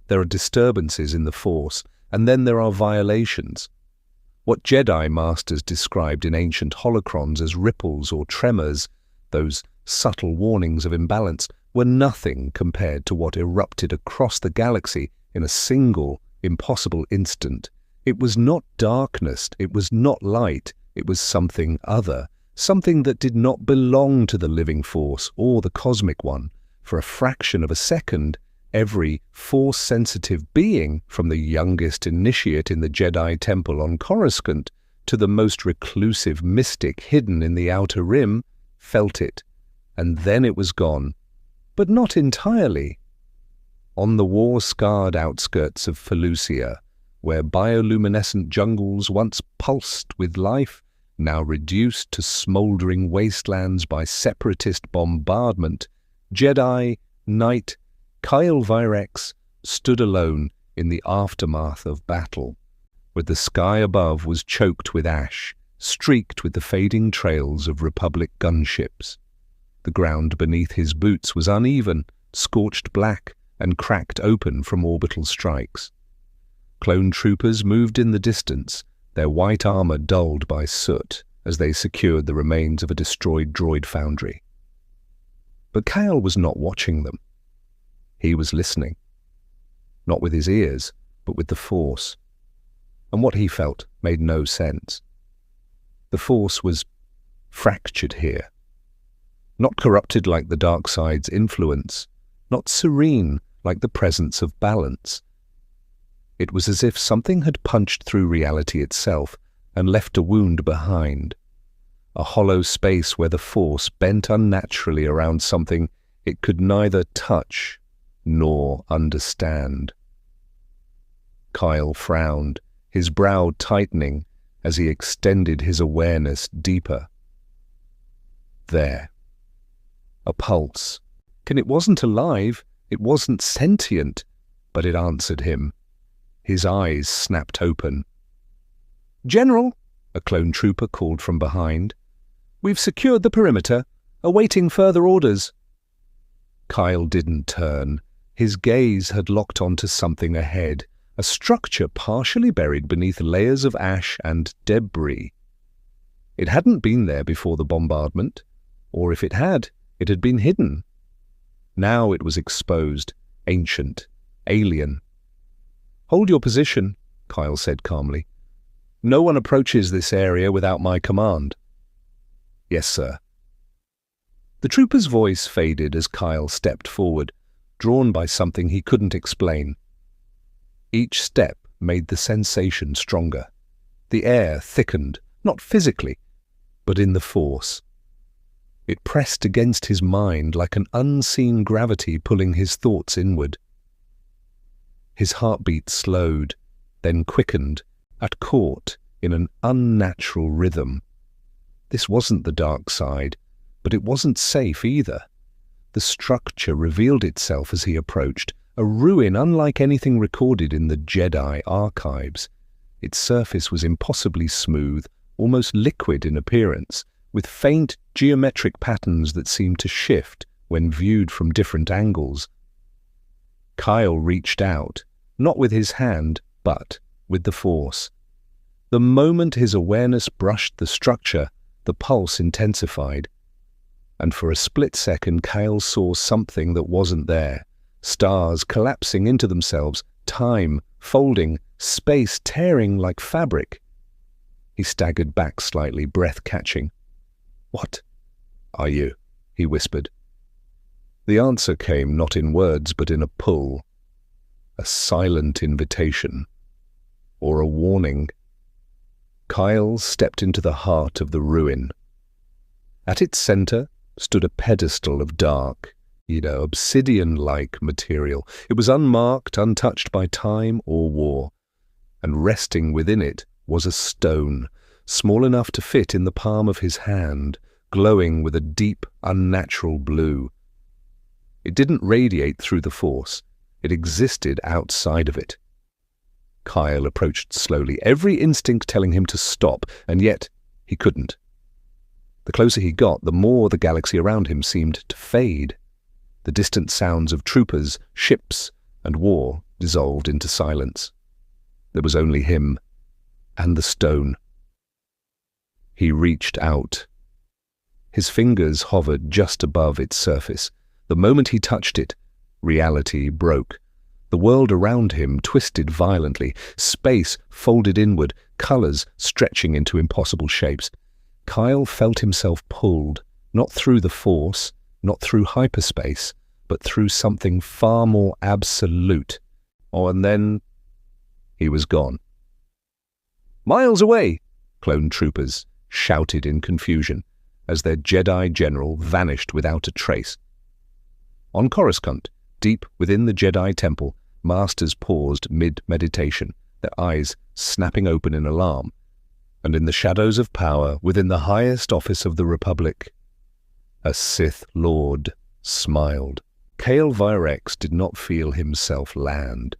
There are disturbances in the Force, and then there are violations. What Jedi Masters described in ancient holocrons as ripples or tremors, those subtle warnings of imbalance, were nothing compared to what erupted across the galaxy in a single, impossible instant. It was not darkness, it was not light, it was something other, something that did not belong to the living Force or the cosmic one. For a fraction of a second, every Force-sensitive being, from the youngest initiate in the Jedi Temple on Coruscant to the most reclusive mystic hidden in the Outer Rim, felt it, and then it was gone. But not entirely. On the war-scarred outskirts of Felucia, where bioluminescent jungles once pulsed with life, now reduced to smouldering wastelands by Separatist bombardment, Jedi Knight Kael Virex stood alone in the aftermath of battle, where the sky above was choked with ash, streaked with the fading trails of Republic gunships. The ground beneath his boots was uneven, scorched black, and cracked open from orbital strikes. Clone troopers moved in the distance, their white armor dulled by soot as they secured the remains of a destroyed droid foundry. But Kael was not watching them. He was listening. Not with his ears, but with the Force. And what he felt made no sense. The Force was fractured here. Not corrupted like the dark side's influence, not serene like the presence of balance. It was as if something had punched through reality itself and left a wound behind. A hollow space where the Force bent unnaturally around something it could neither touch nor understand. Kael frowned, his brow tightening as he extended his awareness deeper. There. A pulse. It wasn't alive, it wasn't sentient, but it answered him. His eyes snapped open. "General," a clone trooper called from behind. "We've secured the perimeter, awaiting further orders." Kael didn't turn. His gaze had locked onto something ahead, a structure partially buried beneath layers of ash and debris. It hadn't been there before the bombardment, or if it had been hidden. Now it was exposed, ancient, alien. "Hold your position," Kael said calmly. "No one approaches this area without my command." "Yes, sir." The trooper's voice faded as Kael stepped forward, drawn by something he couldn't explain. Each step made the sensation stronger. The air thickened, not physically, but in the Force. It pressed against his mind like an unseen gravity pulling his thoughts inward. His heartbeat slowed, then quickened, at caught in an unnatural rhythm. This wasn't the dark side, but it wasn't safe either. The structure revealed itself as he approached, a ruin unlike anything recorded in the Jedi archives. Its surface was impossibly smooth, almost liquid in appearance, with faint geometric patterns that seemed to shift when viewed from different angles. Kael reached out, not with his hand, but with the Force. The moment his awareness brushed the structure, the pulse intensified. And for a split second, Kael saw something that wasn't there. Stars collapsing into themselves, time folding, space tearing like fabric. He staggered back slightly, breath catching. "What are you?" he whispered. The answer came not in words, but in a pull. A silent invitation. Or a warning. Kael stepped into the heart of the ruin. At its center stood a pedestal of dark, obsidian-like material. It was unmarked, untouched by time or war. And resting within it was a stone, small enough to fit in the palm of his hand, glowing with a deep, unnatural blue. It didn't radiate through the Force. It existed outside of it. Kael approached slowly, every instinct telling him to stop, and yet he couldn't. The closer he got, the more the galaxy around him seemed to fade. The distant sounds of troopers, ships, and war dissolved into silence. There was only him and the stone. He reached out. His fingers hovered just above its surface. The moment he touched it, reality broke. The world around him twisted violently, space folded inward, colors stretching into impossible shapes. Kael felt himself pulled, not through the Force, not through hyperspace, but through something far more absolute. Oh, and then he was gone. "Miles away!" clone troopers shouted in confusion as their Jedi general vanished without a trace. On Coruscant, deep within the Jedi Temple, masters paused mid-meditation, their eyes snapping open in alarm. And in the shadows of power, within the highest office of the Republic, a Sith Lord smiled. Kael Virex did not feel himself land.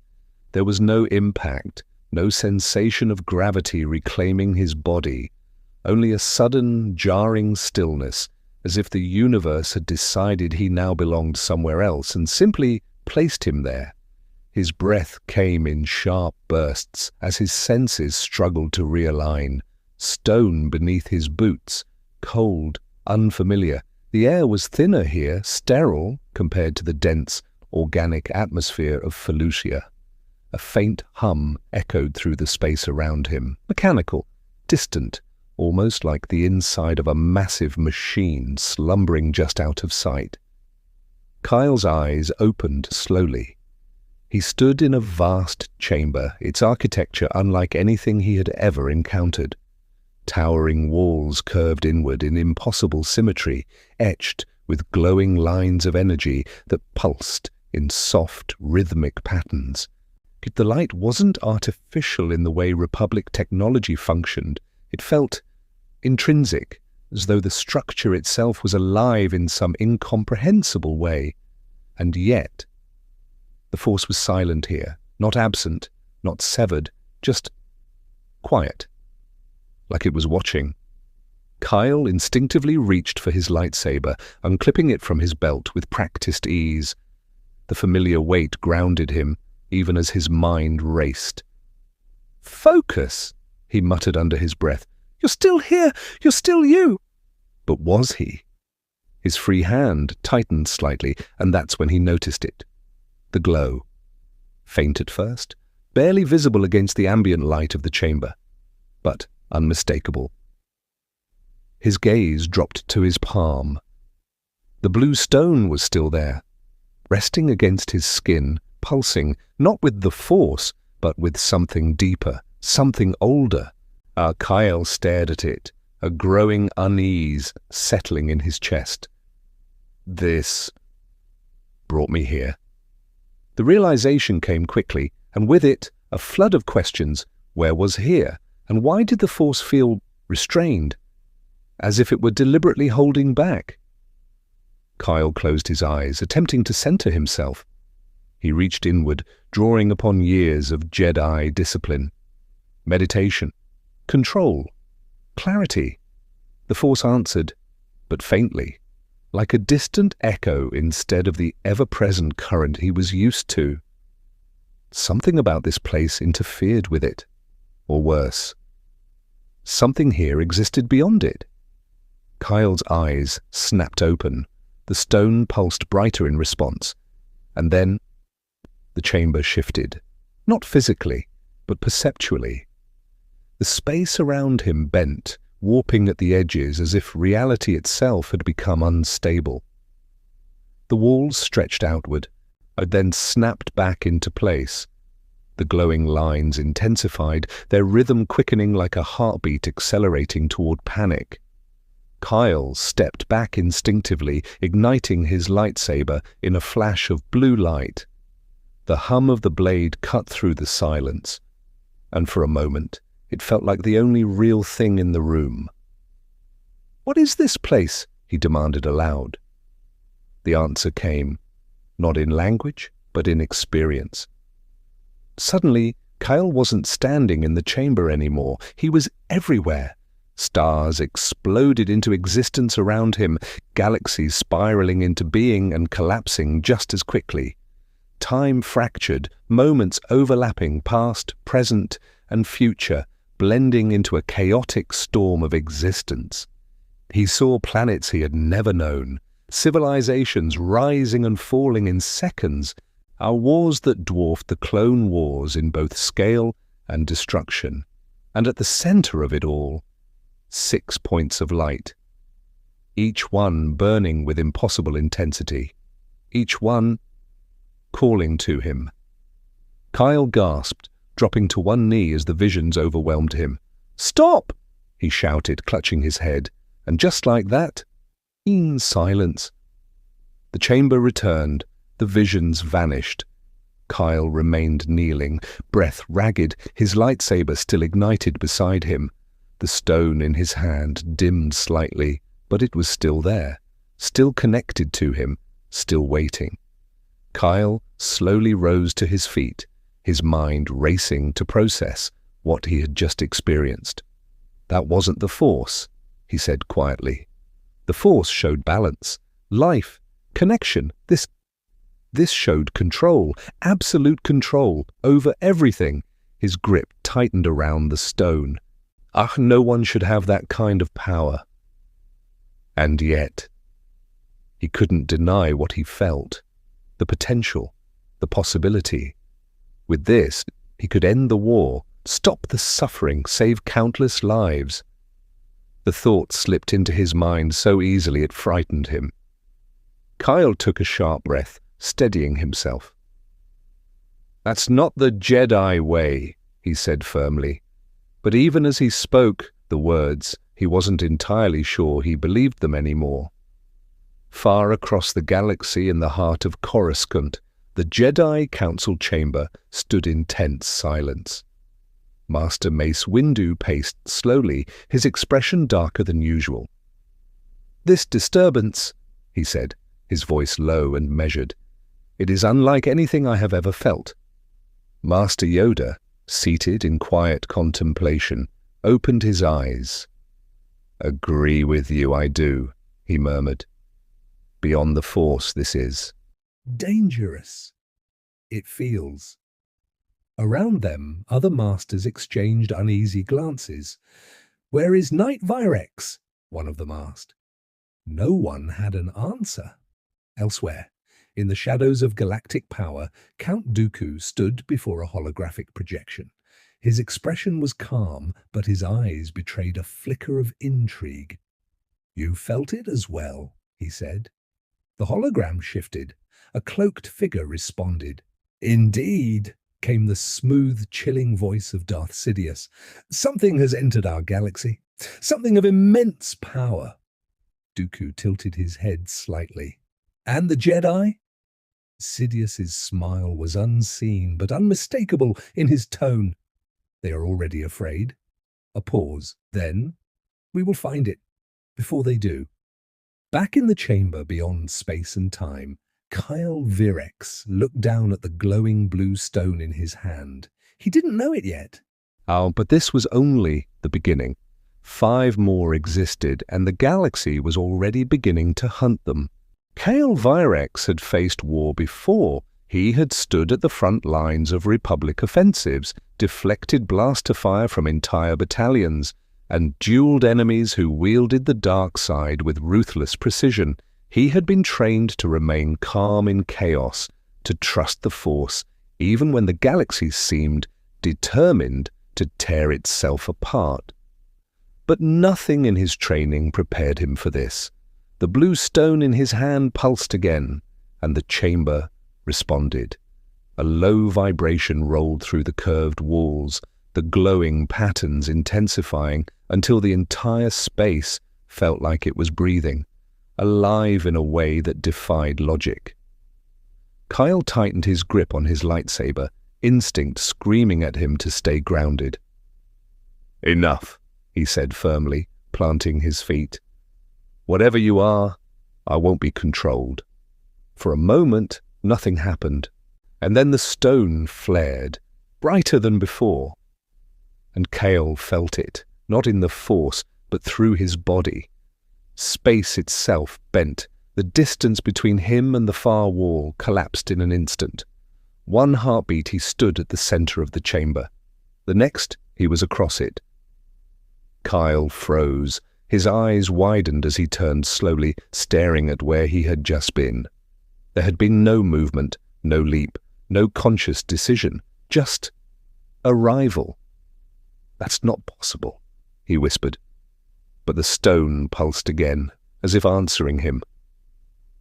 There was no impact, no sensation of gravity reclaiming his body, only a sudden, jarring stillness, as if the universe had decided he now belonged somewhere else and simply placed him there. His breath came in sharp bursts as his senses struggled to realign. Stone beneath his boots, cold, unfamiliar. The air was thinner here, sterile compared to the dense, organic atmosphere of Felucia. A faint hum echoed through the space around him, mechanical, distant, almost like the inside of a massive machine slumbering just out of sight. Kael's eyes opened slowly. He stood in a vast chamber, its architecture unlike anything he had ever encountered. Towering walls curved inward in impossible symmetry, etched with glowing lines of energy that pulsed in soft, rhythmic patterns. Yet the light wasn't artificial in the way Republic technology functioned. It felt intrinsic, as though the structure itself was alive in some incomprehensible way. And yet, the Force was silent here, not absent, not severed, just quiet, like it was watching. Kael instinctively reached for his lightsaber, unclipping it from his belt with practiced ease. The familiar weight grounded him, even as his mind raced. "Focus," he muttered under his breath. "You're still here! You're still you!" But was he? His free hand tightened slightly, and that's when he noticed it. The glow. Faint at first, barely visible against the ambient light of the chamber, but unmistakable. His gaze dropped to his palm. The blue stone was still there, resting against his skin, pulsing, not with the Force, but with something deeper, something older. Kael stared at it, a growing unease settling in his chest. This brought me here. The realization came quickly, and with it, a flood of questions. Where was here? And why did the Force feel restrained? As if it were deliberately holding back. Kael closed his eyes, attempting to center himself. He reached inward, drawing upon years of Jedi discipline. Meditation. Control. Clarity. The Force answered, but faintly, like a distant echo instead of the ever-present current he was used to. Something about this place interfered with it, or worse. Something here existed beyond it. Kael's eyes snapped open. The stone pulsed brighter in response, and then the chamber shifted, not physically, but perceptually. The space around him bent, warping at the edges as if reality itself had become unstable. The walls stretched outward, and then snapped back into place. The glowing lines intensified, their rhythm quickening like a heartbeat accelerating toward panic. Kael stepped back instinctively, igniting his lightsaber in a flash of blue light. The hum of the blade cut through the silence, and for a moment it felt like the only real thing in the room. "What is this place?" he demanded aloud. The answer came, not in language, but in experience. Suddenly, Kael wasn't standing in the chamber anymore. He was everywhere. Stars exploded into existence around him, galaxies spiraling into being and collapsing just as quickly. Time fractured, moments overlapping past, present, and future, blending into a chaotic storm of existence. He saw planets he had never known, civilizations rising and falling in seconds, our wars that dwarfed the clone wars in both scale and destruction. And at the center of it all, 6 points of light, each one burning with impossible intensity, each one calling to him. Kael gasped, dropping to one knee as the visions overwhelmed him. "Stop!" he shouted, clutching his head, and just like that, in silence. The chamber returned, the visions vanished. Kael remained kneeling, breath ragged, his lightsaber still ignited beside him. The stone in his hand dimmed slightly, but it was still there, still connected to him, still waiting. Kael slowly rose to his feet, his mind racing to process what he had just experienced. "That wasn't the Force," he said quietly. "The Force showed balance, life, connection. This showed control, absolute control, over everything." His grip tightened around the stone. No one should have that kind of power. And yet, he couldn't deny what he felt. The potential, the possibility. With this, he could end the war, stop the suffering, save countless lives. The thought slipped into his mind so easily it frightened him. Kael took a sharp breath, steadying himself. "That's not the Jedi way," he said firmly. But even as he spoke the words, he wasn't entirely sure he believed them anymore. Far across the galaxy in the heart of Coruscant, the Jedi Council chamber stood in tense silence. Master Mace Windu paced slowly, his expression darker than usual. "This disturbance," he said, his voice low and measured, "it is unlike anything I have ever felt." Master Yoda, seated in quiet contemplation, opened his eyes. "Agree with you, I do," he murmured. "Beyond the Force, this is dangerous. It feels." Around them, other masters exchanged uneasy glances. "Where is Knight Virex?" one of them asked. No one had an answer. Elsewhere, in the shadows of galactic power, Count Dooku stood before a holographic projection. His expression was calm, but his eyes betrayed a flicker of intrigue. "You felt it as well," he said. The hologram shifted. A cloaked figure responded. "Indeed," came the smooth, chilling voice of Darth Sidious. "Something has entered our galaxy. Something of immense power." Dooku tilted his head slightly. "And the Jedi?" Sidious's smile was unseen but unmistakable in his tone. "They are already afraid." A pause. Then, "We will find it before they do." Back in the chamber beyond space and time, Kael Virex looked down at the glowing blue stone in his hand. He didn't know it yet. But this was only the beginning. 5 more existed, and the galaxy was already beginning to hunt them. Kael Virex had faced war before. He had stood at the front lines of Republic offensives, deflected blaster fire from entire battalions, and dueled enemies who wielded the dark side with ruthless precision. He had been trained to remain calm in chaos, to trust the Force, even when the galaxy seemed determined to tear itself apart. But nothing in his training prepared him for this. The blue stone in his hand pulsed again, and the chamber responded. A low vibration rolled through the curved walls, the glowing patterns intensifying until the entire space felt like it was breathing, alive in a way that defied logic. Kael tightened his grip on his lightsaber, instinct screaming at him to stay grounded. "Enough," he said firmly, planting his feet. "Whatever you are, I won't be controlled." For a moment, nothing happened, and then the stone flared, brighter than before. And Kael felt it, not in the Force, but through his body. Space itself bent. The distance between him and the far wall collapsed in an instant. One heartbeat he stood at the center of the chamber. The next, he was across it. Kael froze. His eyes widened as he turned slowly, staring at where he had just been. There had been no movement, no leap, no conscious decision, just arrival. "That's not possible," he whispered. But the stone pulsed again, as if answering him.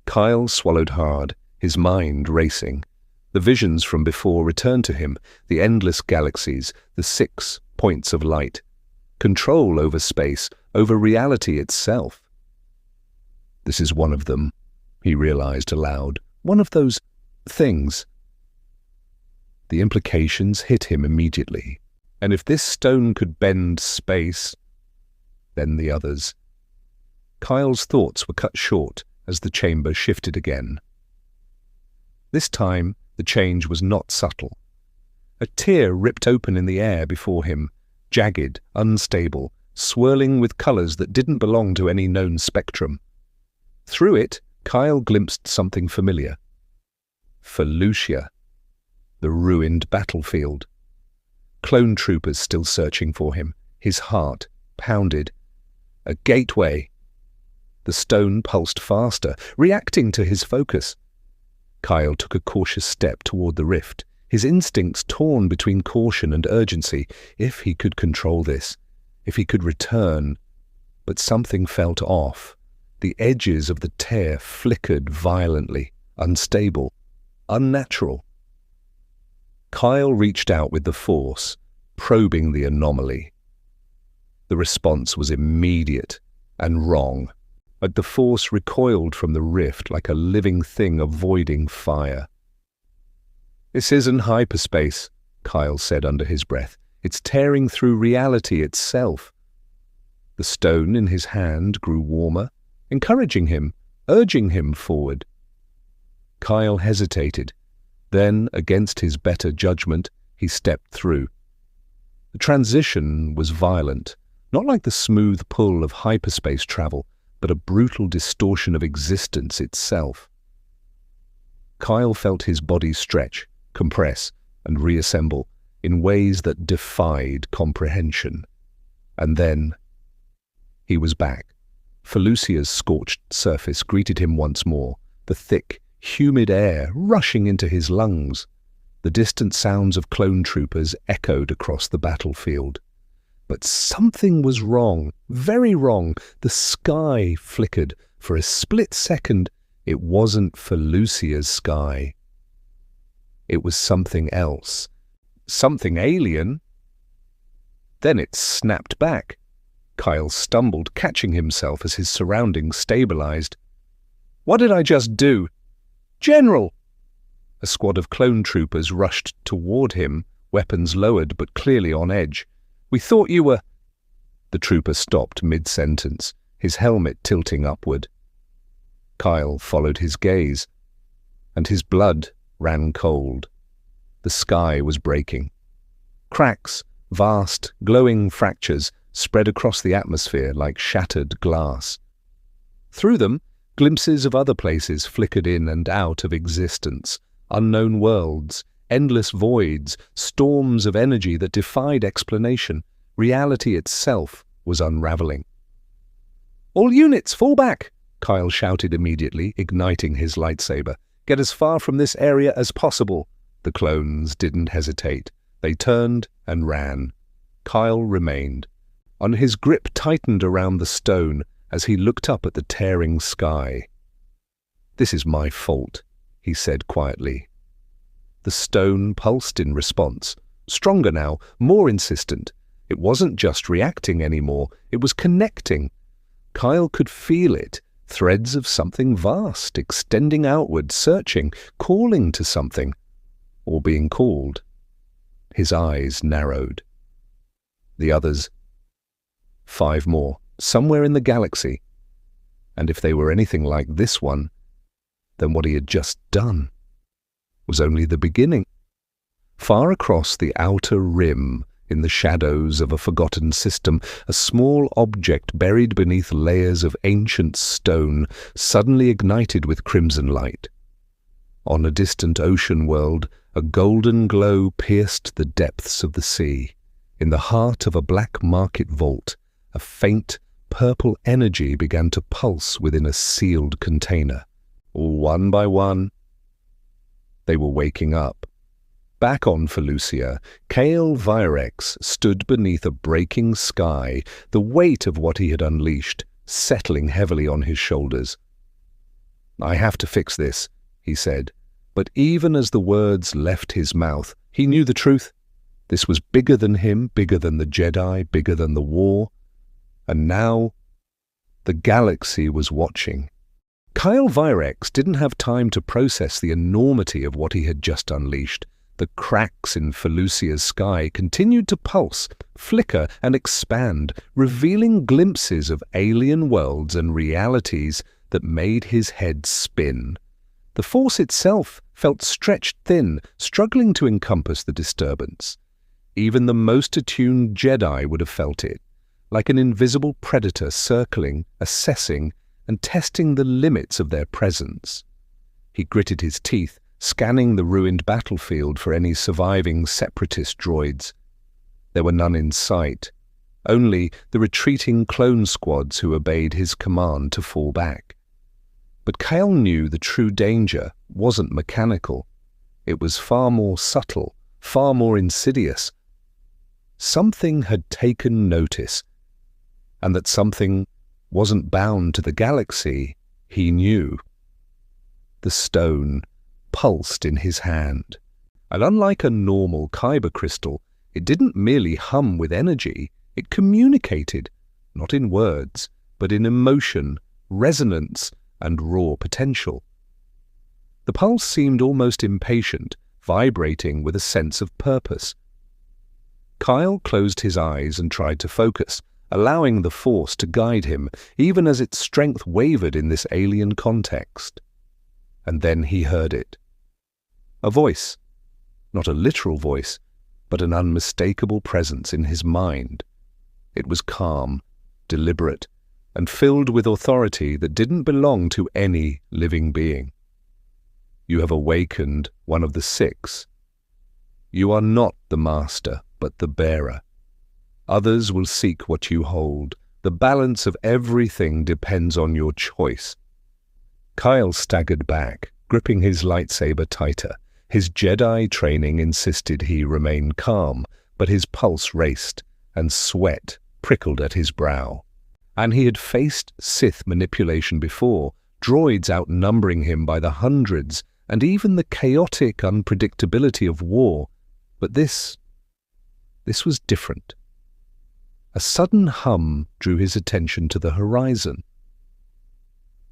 Kael swallowed hard, his mind racing. The visions from before returned to him, the endless galaxies, the 6 points of light. Control over space, over reality itself. This is one of them, he realized aloud. One of those things. The implications hit him immediately. And if this stone could bend space, then the others. Kael's thoughts were cut short as the chamber shifted again. This time, the change was not subtle. A tear ripped open in the air before him, jagged, unstable, swirling with colors that didn't belong to any known spectrum. Through it, Kael glimpsed something familiar. Felucia, the ruined battlefield. Clone troopers still searching for him, his heart pounded. A gateway. The stone pulsed faster, reacting to his focus. Kael took a cautious step toward the rift, his instincts torn between caution and urgency. If he could control this, if he could return. But something felt off. The edges of the tear flickered violently, unstable, unnatural. Kael reached out with the force, probing the anomaly. The response was immediate and wrong. But the force recoiled from the rift like a living thing avoiding fire. "This isn't hyperspace," Kael said under his breath. "It's tearing through reality itself." The stone in his hand grew warmer, encouraging him, urging him forward. Kael hesitated. Then, against his better judgment, he stepped through. The transition was violent, not like the smooth pull of hyperspace travel, but a brutal distortion of existence itself. Kael felt his body stretch, compress, and reassemble in ways that defied comprehension. And then he was back. Felucia's scorched surface greeted him once more, the thick, humid air rushing into his lungs. The distant sounds of clone troopers echoed across the battlefield. But something was wrong, very wrong. The sky flickered. For a split second, it wasn't Felucia's sky. It was something else, something alien. Then it snapped back. Kael stumbled, catching himself as his surroundings stabilized. "What did I just do? General!" A squad of clone troopers rushed toward him, weapons lowered but clearly on edge. "We thought you were—" The trooper stopped mid-sentence, his helmet tilting upward. Kael followed his gaze, and his blood ran cold. The sky was breaking. Cracks, vast, glowing fractures, spread across the atmosphere like shattered glass. Through them, glimpses of other places flickered in and out of existence, unknown worlds, endless voids, storms of energy that defied explanation. Reality itself was unraveling. "All units, fall back!" Kael shouted immediately, igniting his lightsaber. "Get as far from this area as possible." The clones didn't hesitate. They turned and ran. Kael remained. On his grip tightened around the stone as he looked up at the tearing sky. "This is my fault," he said quietly. The stone pulsed in response, stronger now, more insistent. It wasn't just reacting anymore, it was connecting. Kael could feel it, threads of something vast, extending outward, searching, calling to something, or being called. His eyes narrowed. The others. 5 more, somewhere in the galaxy. And if they were anything like this one, then what he had just done was only the beginning. Far across the outer rim, in the shadows of a forgotten system, a small object buried beneath layers of ancient stone suddenly ignited with crimson light. On a distant ocean world, A golden glow pierced the depths of the sea. In the heart of a black market vault, a faint, purple energy began to pulse within a sealed container. One by one, they were waking up. Back on Felucia, Kael Virex stood beneath a breaking sky, the weight of what he had unleashed settling heavily on his shoulders. "I have to fix this," he said, but even as the words left his mouth, he knew the truth. This was bigger than him, bigger than the Jedi, bigger than the war. And now, the galaxy was watching. Kael Virex didn't have time to process the enormity of what he had just unleashed. The cracks in Felucia's sky continued to pulse, flicker, and expand, revealing glimpses of alien worlds and realities that made his head spin. The Force itself felt stretched thin, struggling to encompass the disturbance. Even the most attuned Jedi would have felt it, like an invisible predator circling, assessing, and testing the limits of their presence. He gritted his teeth, scanning the ruined battlefield for any surviving Separatist droids. There were none in sight, only the retreating clone squads who obeyed his command to fall back. But Kael knew the true danger wasn't mechanical. It was far more subtle, far more insidious. Something had taken notice, and that something wasn't bound to the galaxy, he knew. The stone pulsed in his hand, and unlike a normal kyber crystal, it didn't merely hum with energy, it communicated, not in words, but in emotion, resonance, and raw potential. The pulse seemed almost impatient, vibrating with a sense of purpose. Kael closed his eyes and tried to focus, allowing the Force to guide him, even as its strength wavered in this alien context. And then he heard it. A voice, not a literal voice, but an unmistakable presence in his mind. It was calm, deliberate, and filled with authority that didn't belong to any living being. "You have awakened one of the six. You are not the master, but the bearer. Others will seek what you hold. The balance of everything depends on your choice." Kael staggered back, gripping his lightsaber tighter. His Jedi training insisted he remain calm, but his pulse raced, and sweat prickled at his brow. And he had faced Sith manipulation before, droids outnumbering him by the hundreds, and even the chaotic unpredictability of war. But this was different. A sudden hum drew his attention to the horizon.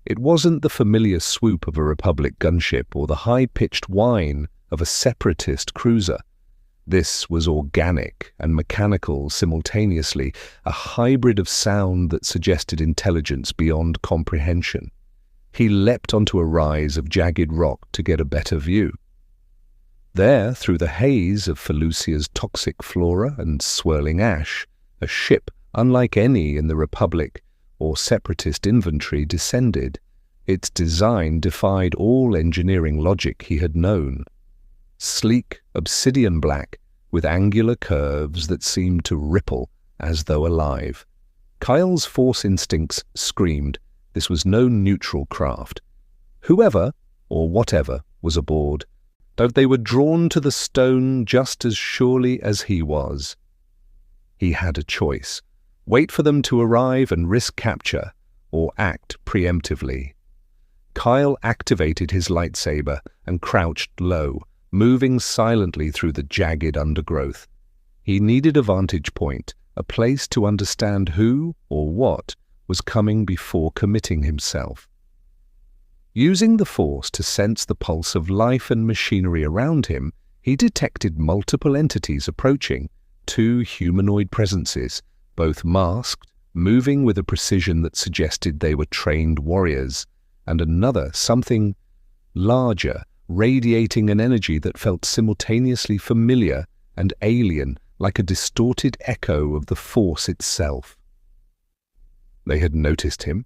It wasn't the familiar swoop of a Republic gunship or the high-pitched whine of a Separatist cruiser. This was organic and mechanical simultaneously, a hybrid of sound that suggested intelligence beyond comprehension. He leapt onto a rise of jagged rock to get a better view. There, through the haze of Felucia's toxic flora and swirling ash, a ship unlike any in the Republic or Separatist inventory descended. Its design defied all engineering logic he had known. Sleek, obsidian black, with angular curves that seemed to ripple as though alive. Kael's Force instincts screamed this was no neutral craft. Whoever, or whatever, was aboard, that they were drawn to the stone just as surely as he was. He had a choice: wait for them to arrive and risk capture, or act preemptively. Kael activated his lightsaber and crouched low, moving silently through the jagged undergrowth. He needed a vantage point, a place to understand who or what was coming before committing himself. Using the Force to sense the pulse of life and machinery around him, he detected multiple entities approaching, 2 humanoid presences, both masked, moving with a precision that suggested they were trained warriors, and another, something larger, radiating an energy that felt simultaneously familiar and alien, like a distorted echo of the Force itself. They had noticed him.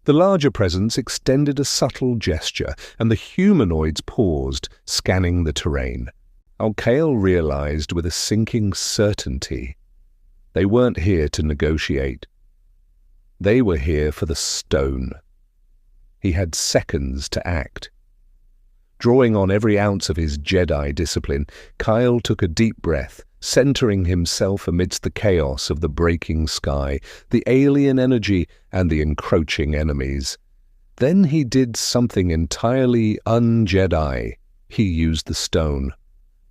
The larger presence extended a subtle gesture, and the humanoids paused, scanning the terrain. Kael realized with a sinking certainty. They weren't here to negotiate. They were here for the stone. He had seconds to act. Drawing on every ounce of his Jedi discipline, Kael took a deep breath, centering himself amidst the chaos of the breaking sky, the alien energy, and the encroaching enemies. Then he did something entirely un-Jedi. He used the stone.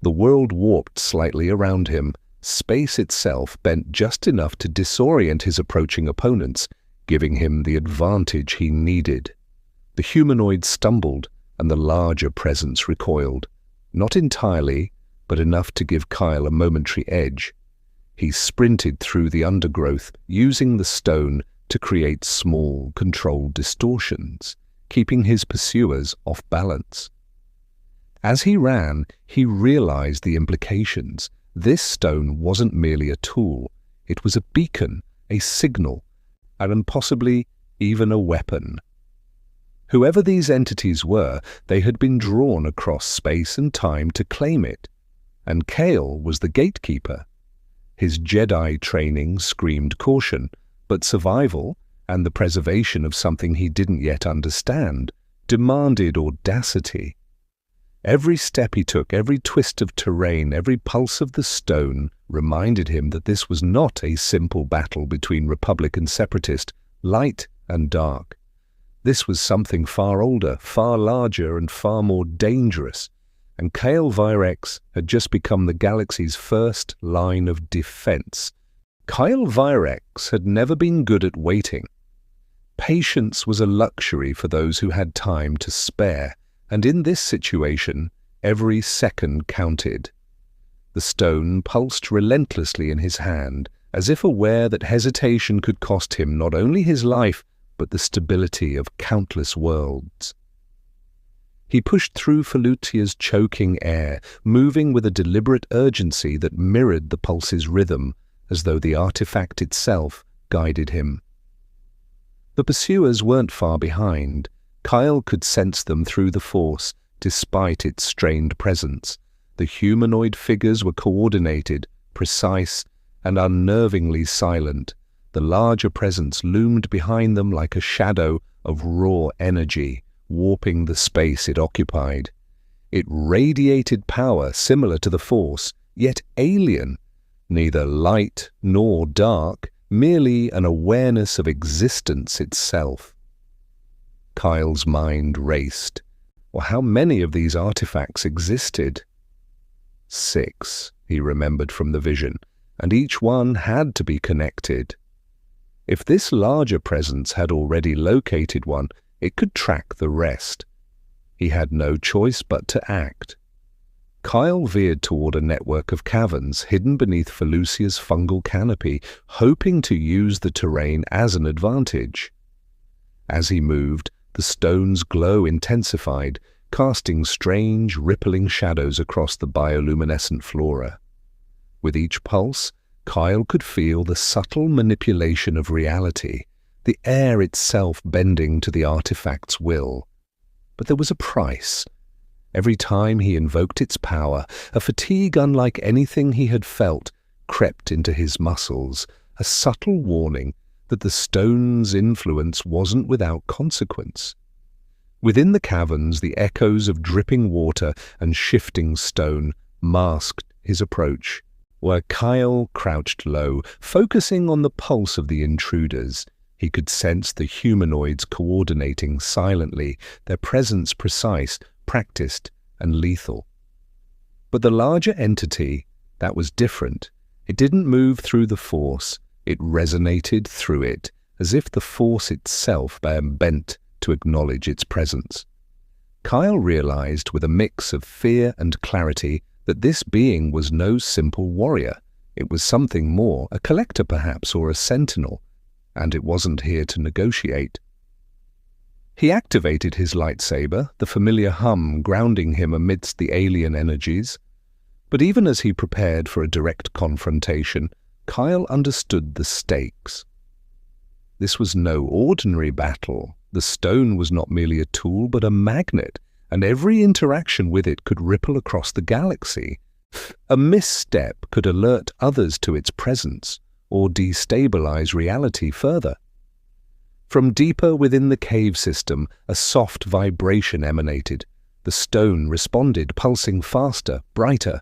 The world warped slightly around him. Space itself bent just enough to disorient his approaching opponents, giving him the advantage he needed. The humanoid stumbled, and the larger presence recoiled. Not entirely, but enough to give Kael a momentary edge. He sprinted through the undergrowth, using the stone to create small, controlled distortions, keeping his pursuers off balance. As he ran, he realized the implications. This stone wasn't merely a tool. It was a beacon, a signal, and possibly even a weapon. Whoever these entities were, they had been drawn across space and time to claim it. And Kael was the gatekeeper. His Jedi training screamed caution, but survival, and the preservation of something he didn't yet understand, demanded audacity. Every step he took, every twist of terrain, every pulse of the stone reminded him that this was not a simple battle between Republic and Separatist, light and dark. This was something far older, far larger, and far more dangerous, and Kael Virex had just become the galaxy's first line of defense. Kael Virex had never been good at waiting. Patience was a luxury for those who had time to spare, and in this situation, every second counted. The stone pulsed relentlessly in his hand, as if aware that hesitation could cost him not only his life, but the stability of countless worlds. He pushed through Felucia's choking air, moving with a deliberate urgency that mirrored the pulse's rhythm, as though the artifact itself guided him. The pursuers weren't far behind. Kael could sense them through the Force, despite its strained presence. The humanoid figures were coordinated, precise, and unnervingly silent. The larger presence loomed behind them like a shadow of raw energy, warping the space it occupied. It radiated power similar to the Force, yet alien, neither light nor dark, merely an awareness of existence itself. Kael's mind raced. Well, how many of these artifacts existed? 6, he remembered from the vision, and each one had to be connected. If this larger presence had already located one, it could track the rest. He had no choice but to act. Kael veered toward a network of caverns hidden beneath Felucia's fungal canopy, hoping to use the terrain as an advantage. As he moved, the stone's glow intensified, casting strange, rippling shadows across the bioluminescent flora. With each pulse, Kael could feel the subtle manipulation of reality, the air itself bending to the artifact's will. But there was a price. Every time he invoked its power, a fatigue unlike anything he had felt crept into his muscles, a subtle warning that the stone's influence wasn't without consequence. Within the caverns, the echoes of dripping water and shifting stone masked his approach, where Kael crouched low, focusing on the pulse of the intruders. He could sense the humanoids coordinating silently, their presence precise, practiced, and lethal. But the larger entity, that was different. It didn't move through the Force, it resonated through it, as if the Force itself bent to acknowledge its presence. Kael realized with a mix of fear and clarity that this being was no simple warrior. It was something more, a collector perhaps, or a sentinel, and it wasn't here to negotiate. He activated his lightsaber, the familiar hum grounding him amidst the alien energies. But even as he prepared for a direct confrontation, Kael understood the stakes. This was no ordinary battle, The stone was not merely a tool but a magnet, and every interaction with it could ripple across the galaxy. A misstep could alert others to its presence, or destabilize reality further. From deeper within the cave system, a soft vibration emanated. The stone responded, pulsing faster, brighter.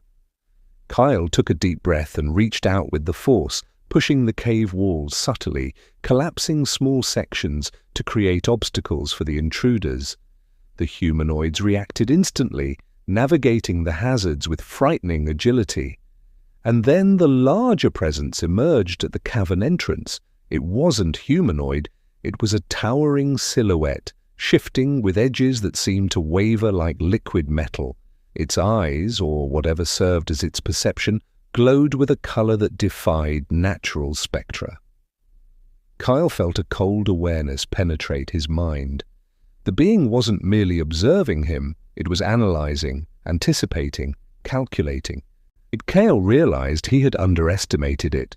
Kael took a deep breath and reached out with the force, pushing the cave walls subtly, collapsing small sections to create obstacles for the intruders. The humanoids reacted instantly, navigating the hazards with frightening agility. And then the larger presence emerged at the cavern entrance. It wasn't humanoid, it was a towering silhouette, shifting with edges that seemed to waver like liquid metal. Its eyes, or whatever served as its perception, glowed with a color that defied natural spectra. Kael felt a cold awareness penetrate his mind. The being wasn't merely observing him, it was analyzing, anticipating, calculating. Kael realized he had underestimated it.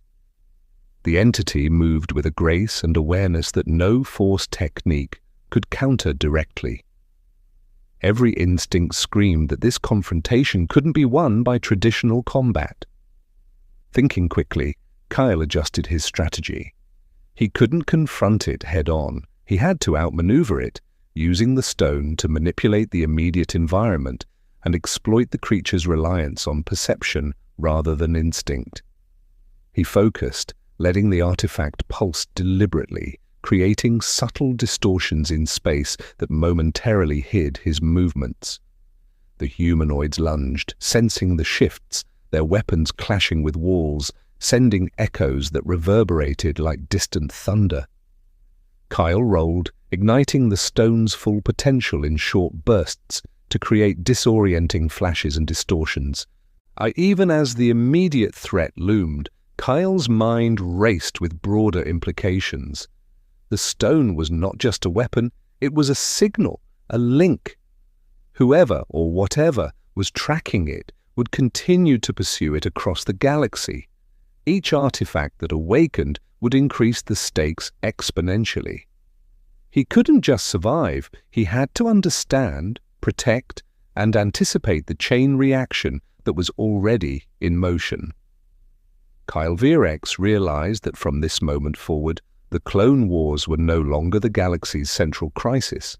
The entity moved with a grace and awareness that no force technique could counter directly. Every instinct screamed that this confrontation couldn't be won by traditional combat. Thinking quickly, Kael adjusted his strategy. He couldn't confront it head-on. He had to outmaneuver it, using the stone to manipulate the immediate environment and exploit the creature's reliance on perception rather than instinct. He focused, letting the artifact pulse deliberately, creating subtle distortions in space that momentarily hid his movements. The humanoids lunged, sensing the shifts, their weapons clashing with walls, sending echoes that reverberated like distant thunder. Kael rolled, igniting the stone's full potential in short bursts to create disorienting flashes and distortions. Even as the immediate threat loomed, Kael's mind raced with broader implications. The stone was not just a weapon, it was a signal, a link. Whoever or whatever was tracking it would continue to pursue it across the galaxy. Each artifact that awakened would increase the stakes exponentially. He couldn't just survive, he had to understand, protect, and anticipate the chain reaction that was already in motion. Kael Virex realized that from this moment forward, the Clone Wars were no longer the galaxy's central crisis.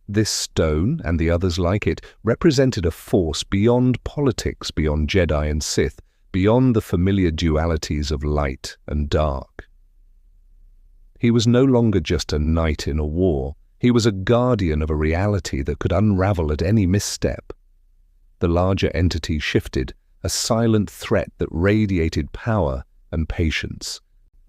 This stone, and the others like it, represented a force beyond politics, beyond Jedi and Sith, beyond the familiar dualities of light and dark. He was no longer just a knight in a war, he was a guardian of a reality that could unravel at any misstep. The larger entity shifted, a silent threat that radiated power and patience.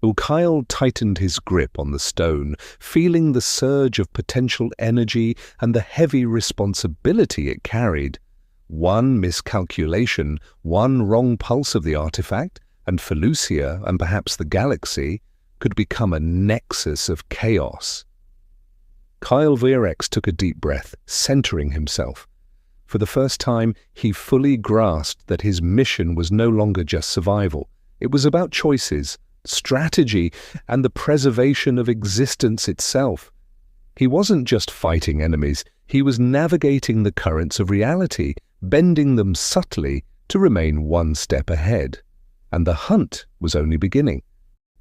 Kael tightened his grip on the stone, feeling the surge of potential energy and the heavy responsibility it carried. One miscalculation, one wrong pulse of the artifact, and Felucia, and perhaps the galaxy, could become a nexus of chaos. Kael Virex took a deep breath, centering himself. For the first time, he fully grasped that his mission was no longer just survival. It was about choices, strategy, and the preservation of existence itself. He wasn't just fighting enemies, he was navigating the currents of reality, bending them subtly to remain one step ahead. And the hunt was only beginning.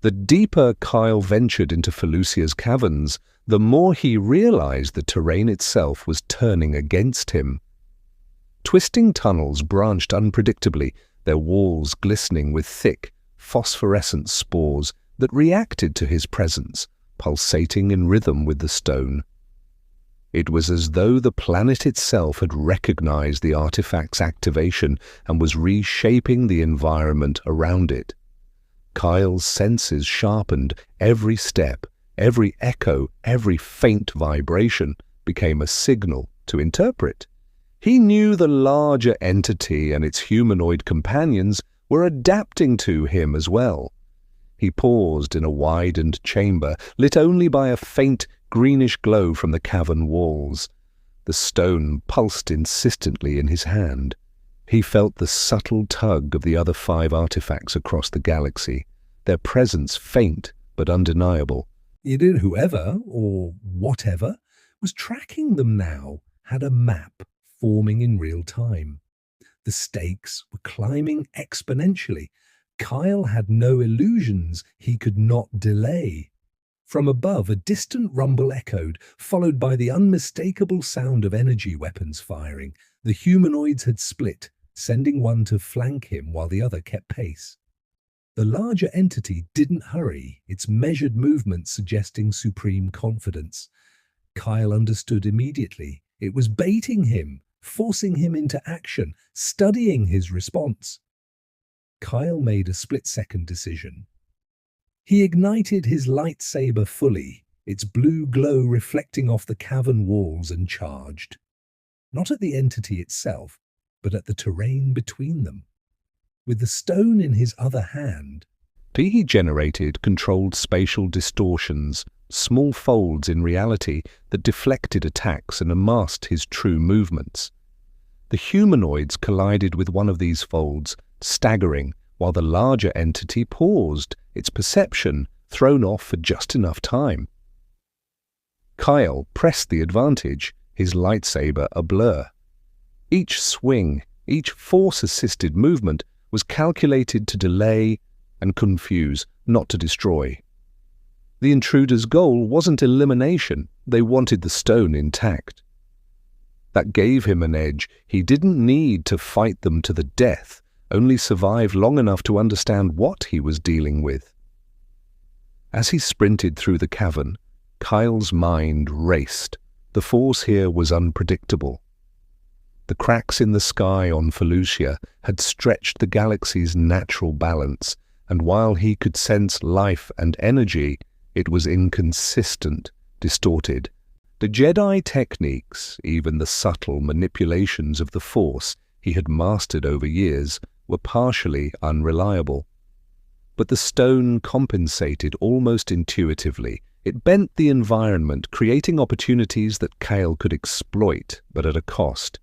The deeper Kael ventured into Felucia's caverns, the more he realized the terrain itself was turning against him. Twisting tunnels branched unpredictably, their walls glistening with thick, phosphorescent spores that reacted to his presence, pulsating in rhythm with the stone. It was as though the planet itself had recognized the artifact's activation and was reshaping the environment around it. Kael's senses sharpened. Every step, every echo, every faint vibration became a signal to interpret. He knew the larger entity and its humanoid companions were adapting to him as well. He paused in a widened chamber, lit only by a faint greenish glow from the cavern walls. The stone pulsed insistently in his hand. He felt the subtle tug of the other 5 artifacts across the galaxy, their presence faint but undeniable, Whoever, or whatever, was tracking them now had a map forming in real time. The stakes were climbing exponentially. Kyle had no illusions he could not delay. From above, a distant rumble echoed, followed by the unmistakable sound of energy weapons firing. The humanoids had split, sending one to flank him while the other kept pace. The larger entity didn't hurry, its measured movement suggesting supreme confidence. Kyle understood immediately. It was baiting him, forcing him into action, studying his response. Kyle made a split-second decision. He ignited his lightsaber fully, its blue glow reflecting off the cavern walls, and charged. Not at the entity itself, but at the terrain between them. With the stone in his other hand, he generated controlled spatial distortions, small folds in reality that deflected attacks and masked his true movements. The humanoids collided with one of these folds, staggering, while the larger entity paused, its perception thrown off for just enough time. Kyle pressed the advantage, his lightsaber a blur. Each swing, each force-assisted movement was calculated to delay and confuse, not to destroy. The intruders' goal wasn't elimination, they wanted the stone intact. That gave him an edge. He didn't need to fight them to the death, only survive long enough to understand what he was dealing with. As he sprinted through the cavern, Kyle's mind raced. The force here was unpredictable. The cracks in the sky on Felucia had stretched the galaxy's natural balance, and while he could sense life and energy, it was inconsistent, distorted. The Jedi techniques, even the subtle manipulations of the Force he had mastered over years, were partially unreliable. But the stone compensated almost intuitively. It bent the environment, creating opportunities that Kael could exploit, but at a cost.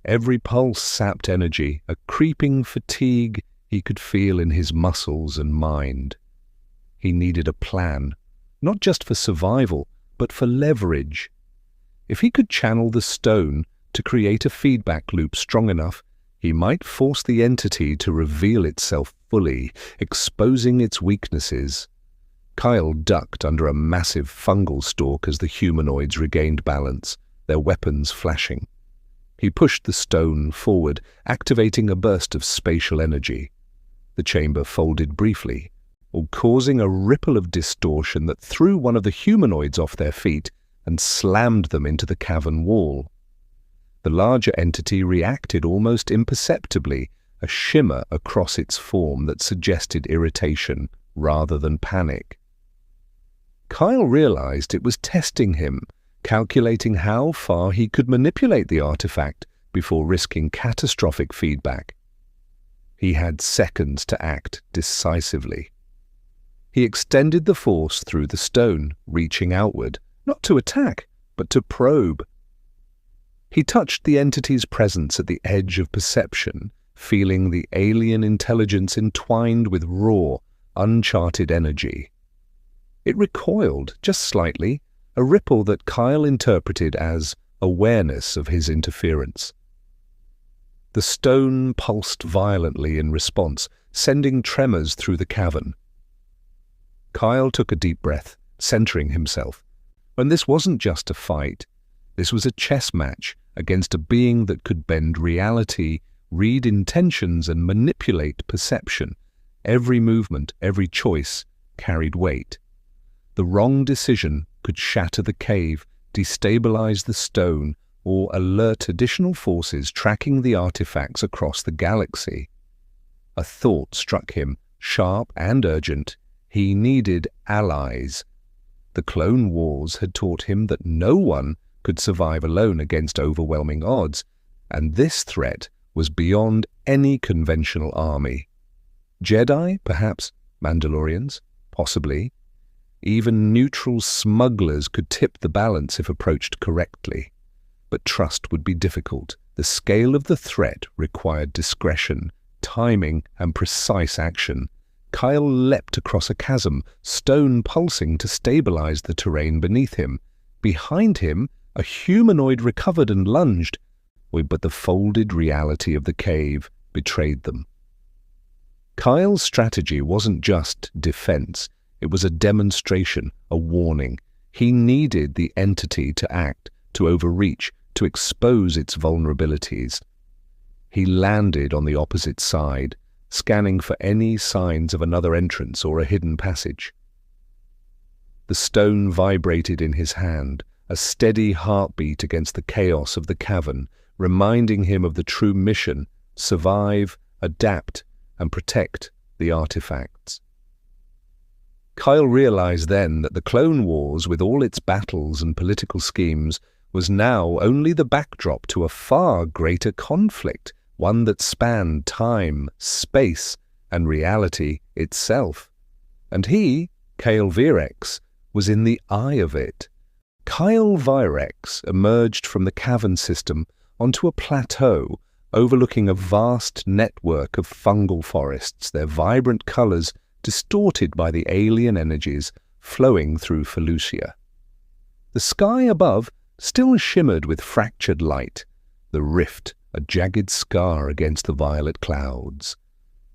Every pulse sapped energy, a creeping fatigue he could feel in his muscles and mind. He needed a plan, not just for survival, but for leverage. If he could channel the stone to create a feedback loop strong enough, he might force the entity to reveal itself fully, exposing its weaknesses. Kyle ducked under a massive fungal stalk as the humanoids regained balance, their weapons flashing. He pushed the stone forward, activating a burst of spatial energy. The chamber folded briefly, causing a ripple of distortion that threw one of the humanoids off their feet and slammed them into the cavern wall. The larger entity reacted almost imperceptibly, a shimmer across its form that suggested irritation rather than panic. Kyle realized it was testing him, calculating how far he could manipulate the artifact before risking catastrophic feedback. He had seconds to act decisively. He extended the force through the stone, reaching outward, not to attack, but to probe. He touched the entity's presence at the edge of perception, feeling the alien intelligence entwined with raw, uncharted energy. It recoiled, just slightly, a ripple that Kyle interpreted as awareness of his interference. The stone pulsed violently in response, sending tremors through the cavern. Kyle took a deep breath, centering himself. And this wasn't just a fight. This was a chess match against a being that could bend reality, read intentions, and manipulate perception. Every movement, every choice carried weight. The wrong decision could shatter the cave, destabilize the stone, or alert additional forces tracking the artifacts across the galaxy. A thought struck him, sharp and urgent. He needed allies. The Clone Wars had taught him that no one could survive alone against overwhelming odds, and this threat was beyond any conventional army. Jedi, perhaps. Mandalorians, possibly. Even neutral smugglers could tip the balance if approached correctly. But trust would be difficult. The scale of the threat required discretion, timing, and precise action. Kael leapt across a chasm, stone pulsing to stabilize the terrain beneath him. Behind him, a humanoid recovered and lunged, but the folded reality of the cave betrayed them. Kael's strategy wasn't just defense, it was a demonstration, a warning. He needed the entity to act, to overreach, to expose its vulnerabilities. He landed on the opposite side, scanning for any signs of another entrance or a hidden passage. The stone vibrated in his hand, a steady heartbeat against the chaos of the cavern, reminding him of the true mission: survive, adapt, and protect the artifacts. Kael realized then that the Clone Wars, with all its battles and political schemes, was now only the backdrop to a far greater conflict, one that spanned time, space, and reality itself. And he, Kael Virex, was in the eye of it. Kael Virex emerged from the cavern system onto a plateau overlooking a vast network of fungal forests, their vibrant colors distorted by the alien energies flowing through Felucia. The sky above still shimmered with fractured light, the rift a jagged scar against the violet clouds.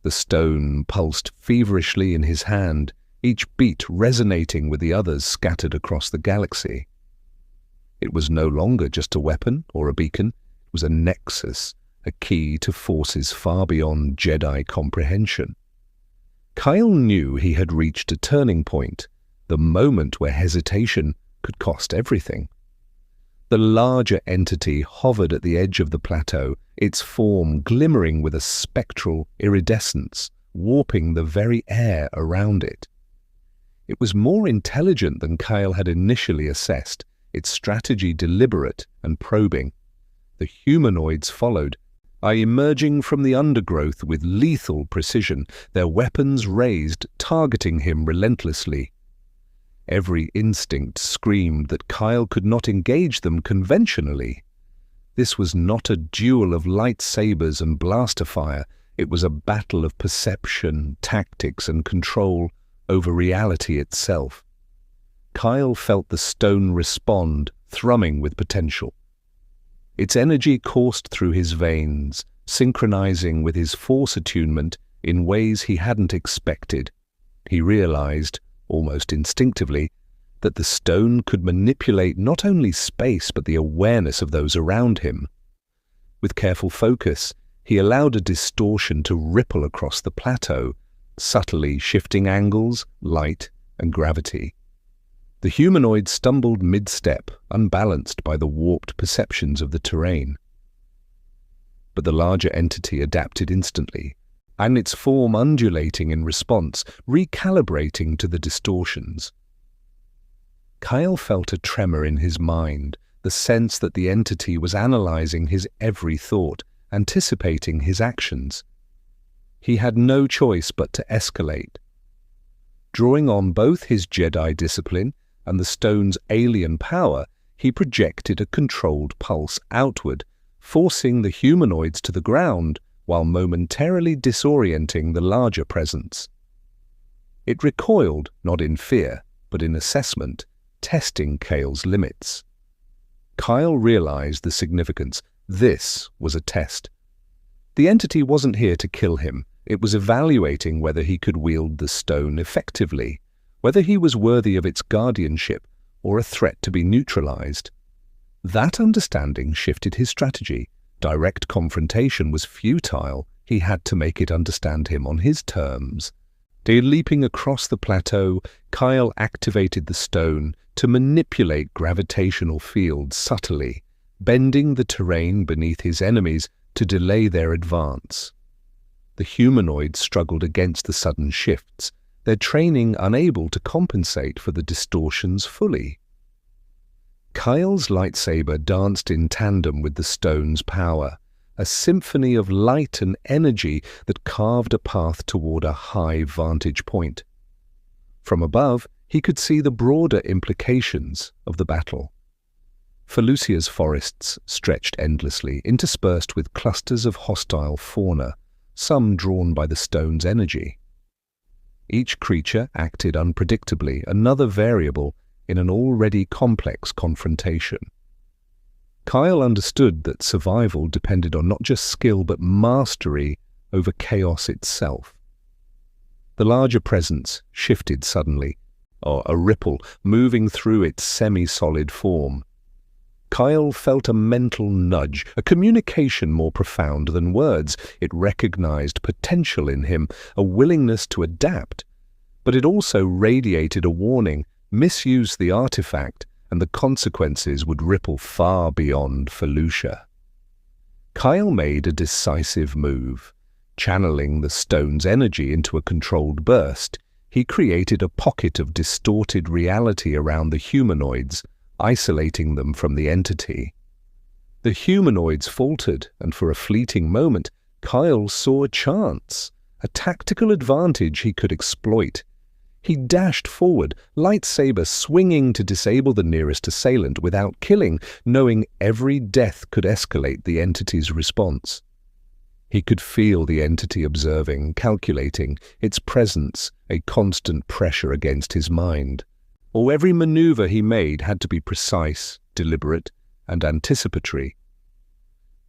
The stone pulsed feverishly in his hand, each beat resonating with the others scattered across the galaxy. It was no longer just a weapon or a beacon, it was a nexus, a key to forces far beyond Jedi comprehension. Kael knew he had reached a turning point, the moment where hesitation could cost everything. The larger entity hovered at the edge of the plateau, its form glimmering with a spectral iridescence, warping the very air around it. It was more intelligent than Kael had initially assessed, its strategy deliberate and probing. The humanoids followed, emerging from the undergrowth with lethal precision, their weapons raised, targeting him relentlessly. Every instinct screamed that Kael could not engage them conventionally. This was not a duel of lightsabers and blaster fire, it was a battle of perception, tactics, and control over reality itself. Kael felt the stone respond, thrumming with potential. Its energy coursed through his veins, synchronizing with his force attunement in ways he hadn't expected. He realized, almost instinctively, that the stone could manipulate not only space but the awareness of those around him. With careful focus, he allowed a distortion to ripple across the plateau, subtly shifting angles, light, and gravity. The humanoid stumbled mid-step, unbalanced by the warped perceptions of the terrain. But the larger entity adapted instantly, and its form undulating in response, recalibrating to the distortions. Kael felt a tremor in his mind, the sense that the entity was analyzing his every thought, anticipating his actions. He had no choice but to escalate. Drawing on both his Jedi discipline and the stone's alien power, he projected a controlled pulse outward, forcing the humanoids to the ground while momentarily disorienting the larger presence. It recoiled, not in fear, but in assessment, testing Kael's limits. Kael realized the significance. This was a test. The entity wasn't here to kill him. It was evaluating whether he could wield the stone effectively, whether he was worthy of its guardianship or a threat to be neutralized. That understanding shifted his strategy. Direct confrontation was futile. He had to make it understand him on his terms. Leaping across the plateau, Kael activated the stone to manipulate gravitational fields subtly, bending the terrain beneath his enemies to delay their advance. The humanoids struggled against the sudden shifts, their training unable to compensate for the distortions fully. Kael's lightsaber danced in tandem with the stone's power, a symphony of light and energy that carved a path toward a high vantage point. From above, he could see the broader implications of the battle. Felucia's forests stretched endlessly, interspersed with clusters of hostile fauna, some drawn by the stone's energy. Each creature acted unpredictably, another variable in an already complex confrontation. Kael understood that survival depended on not just skill but mastery over chaos itself. The larger presence shifted suddenly, or a ripple moving through its semi-solid form. Kael felt a mental nudge, a communication more profound than words. It recognized potential in him, a willingness to adapt, but it also radiated a warning: misuse the artifact, and the consequences would ripple far beyond Felucia. Kael made a decisive move. Channeling the stone's energy into a controlled burst, he created a pocket of distorted reality around the humanoids, isolating them from the entity. The humanoids faltered, and for a fleeting moment, Kael saw a chance, a tactical advantage he could exploit. He dashed forward, lightsaber swinging to disable the nearest assailant without killing, knowing every death could escalate the entity's response. He could feel the entity observing, calculating, its presence a constant pressure against his mind. Or every maneuver he made had to be precise, deliberate, and anticipatory.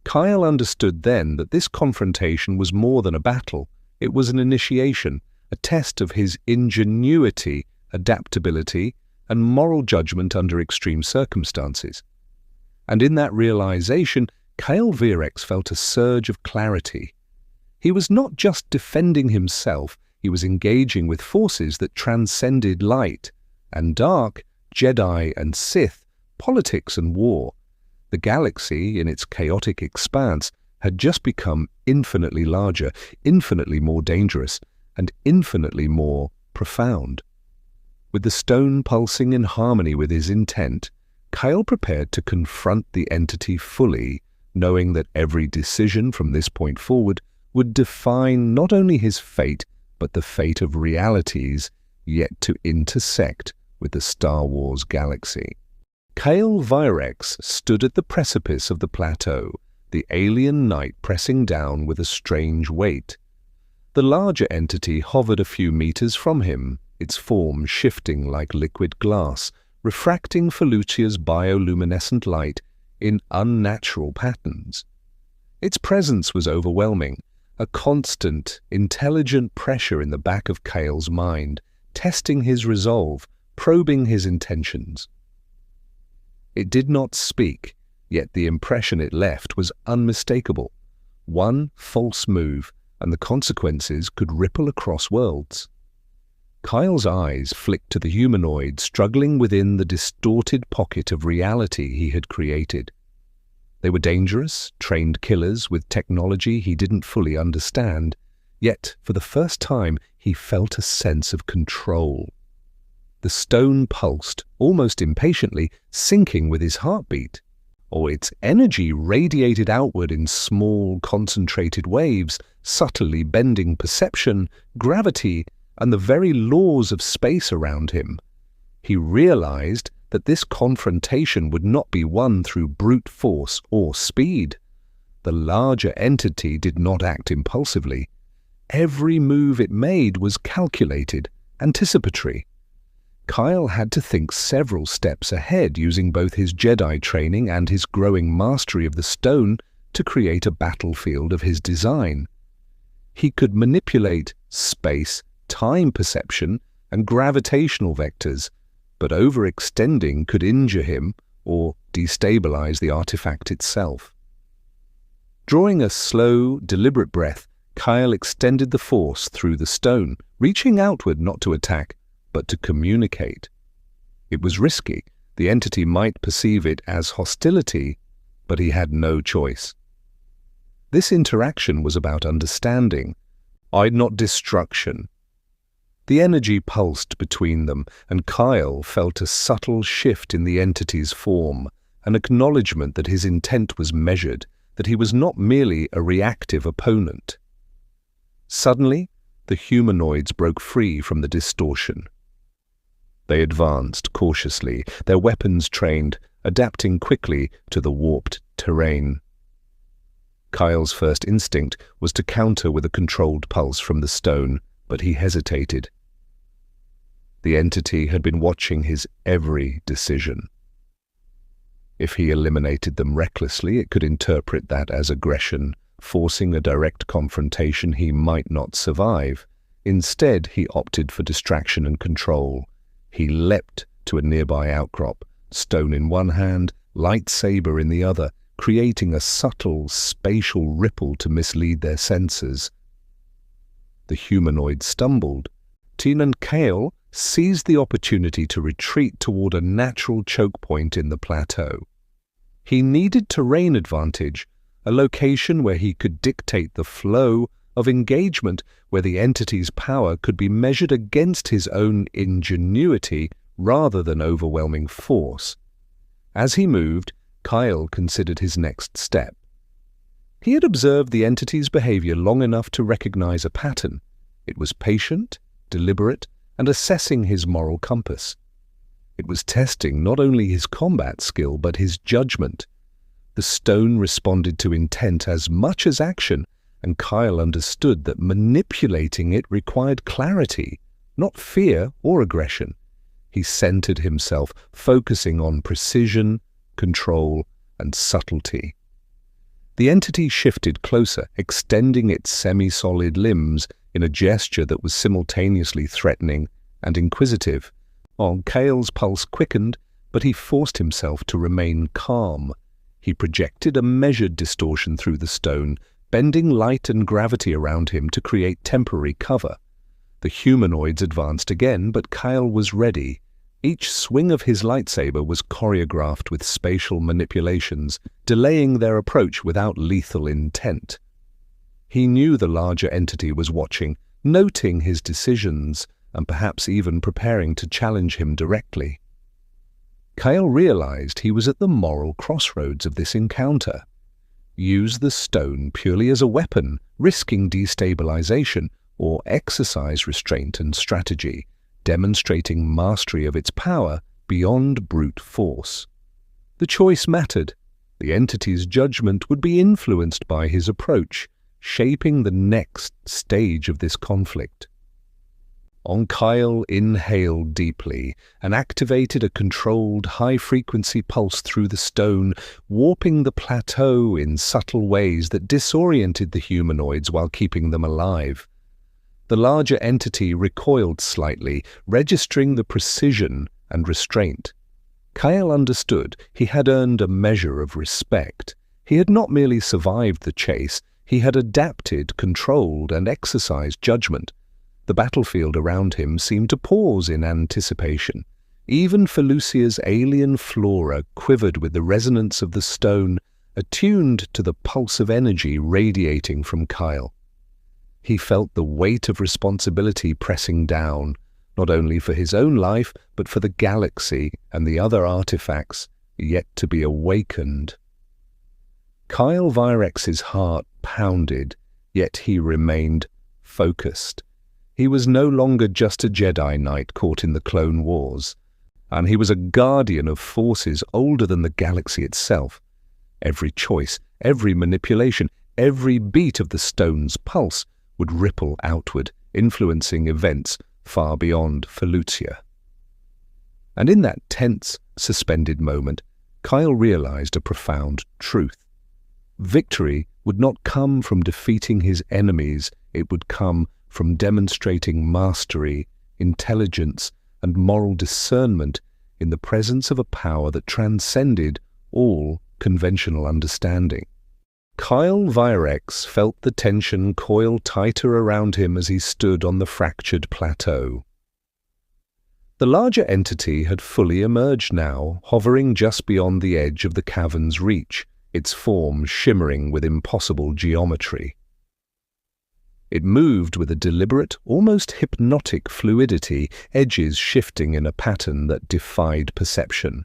Kael understood then that this confrontation was more than a battle. It was an initiation, a test of his ingenuity, adaptability, and moral judgment under extreme circumstances. And in that realization, Kael Virex felt a surge of clarity. He was not just defending himself, he was engaging with forces that transcended light and dark, Jedi and Sith, politics and war. The galaxy, in its chaotic expanse, had just become infinitely larger, infinitely more dangerous, and infinitely more profound. With the stone pulsing in harmony with his intent, Kael prepared to confront the entity fully, knowing that every decision from this point forward would define not only his fate, but the fate of realities yet to intersect with the Star Wars galaxy. Kael Virex stood at the precipice of the plateau, the alien night pressing down with a strange weight. The larger entity hovered a few meters from him, its form shifting like liquid glass, refracting Felucia's bioluminescent light in unnatural patterns. Its presence was overwhelming, a constant, intelligent pressure in the back of Kael's mind, testing his resolve, probing his intentions. It did not speak, yet the impression it left was unmistakable. One false move, and the consequences could ripple across worlds. Kael's eyes flicked to the humanoid struggling within the distorted pocket of reality he had created. They were dangerous, trained killers with technology he didn't fully understand, yet for the first time he felt a sense of control. The stone pulsed, almost impatiently, syncing with his heartbeat, or its energy radiated outward in small, concentrated waves, subtly bending perception, gravity, and the very laws of space around him. He realized that this confrontation would not be won through brute force or speed. The larger entity did not act impulsively. Every move it made was calculated, anticipatory. Kael had to think several steps ahead, using both his Jedi training and his growing mastery of the stone to create a battlefield of his design. He could manipulate space, time perception, and gravitational vectors, but overextending could injure him or destabilize the artifact itself. Drawing a slow, deliberate breath, Kael extended the force through the stone, reaching outward not to attack, but to communicate. It was risky. The entity might perceive it as hostility, but he had no choice. This interaction was about understanding, not destruction. The energy pulsed between them, and Kael felt a subtle shift in the entity's form, an acknowledgement that his intent was measured, that he was not merely a reactive opponent. Suddenly, the humanoids broke free from the distortion. They advanced cautiously, their weapons trained, adapting quickly to the warped terrain. Kael's first instinct was to counter with a controlled pulse from the stone, but he hesitated. The entity had been watching his every decision. If he eliminated them recklessly, it could interpret that as aggression, forcing a direct confrontation he might not survive. Instead, he opted for distraction and control. He leapt to a nearby outcrop, stone in one hand, lightsaber in the other, creating a subtle spatial ripple to mislead their senses. The humanoid stumbled. Tien and Kael seized the opportunity to retreat toward a natural choke point in the plateau. He needed terrain advantage, a location where he could dictate the flow of engagement, where the entity's power could be measured against his own ingenuity rather than overwhelming force. As he moved, Kael considered his next step. He had observed the entity's behavior long enough to recognize a pattern. It was patient, deliberate, and assessing his moral compass. It was testing not only his combat skill but his judgment. The stone responded to intent as much as action, and Kael understood that manipulating it required clarity, not fear or aggression. He centered himself, focusing on precision, control, and subtlety. The entity shifted closer, extending its semi-solid limbs in a gesture that was simultaneously threatening and inquisitive. Kael's pulse quickened, but he forced himself to remain calm. He projected a measured distortion through the stone, bending light and gravity around him to create temporary cover. The humanoids advanced again, but Kael was ready. Each swing of his lightsaber was choreographed with spatial manipulations, delaying their approach without lethal intent. He knew the larger entity was watching, noting his decisions, and perhaps even preparing to challenge him directly. Kael realized he was at the moral crossroads of this encounter. Use the stone purely as a weapon, risking destabilization, or exercise restraint and strategy, demonstrating mastery of its power beyond brute force. The choice mattered. The entity's judgment would be influenced by his approach, shaping the next stage of this conflict. Kael inhaled deeply and activated a controlled high-frequency pulse through the stone, warping the plateau in subtle ways that disoriented the humanoids while keeping them alive. The larger entity recoiled slightly, registering the precision and restraint. Kael understood he had earned a measure of respect. He had not merely survived the chase, he had adapted, controlled, and exercised judgment. The battlefield around him seemed to pause in anticipation. Even Felucia's alien flora quivered with the resonance of the stone, attuned to the pulse of energy radiating from Kael. He felt the weight of responsibility pressing down, not only for his own life, but for the galaxy and the other artifacts yet to be awakened. Kael Virex's heart pounded, yet he remained focused. He was no longer just a Jedi Knight caught in the Clone Wars, and he was a guardian of forces older than the galaxy itself. Every choice, every manipulation, every beat of the stone's pulse would ripple outward, influencing events far beyond Felucia. And in that tense, suspended moment, Kael realized a profound truth. Victory would not come from defeating his enemies, it would come from demonstrating mastery, intelligence, and moral discernment in the presence of a power that transcended all conventional understanding. Kael Virex felt the tension coil tighter around him as he stood on the fractured plateau. The larger entity had fully emerged now, hovering just beyond the edge of the cavern's reach, its form shimmering with impossible geometry. It moved with a deliberate, almost hypnotic fluidity, edges shifting in a pattern that defied perception.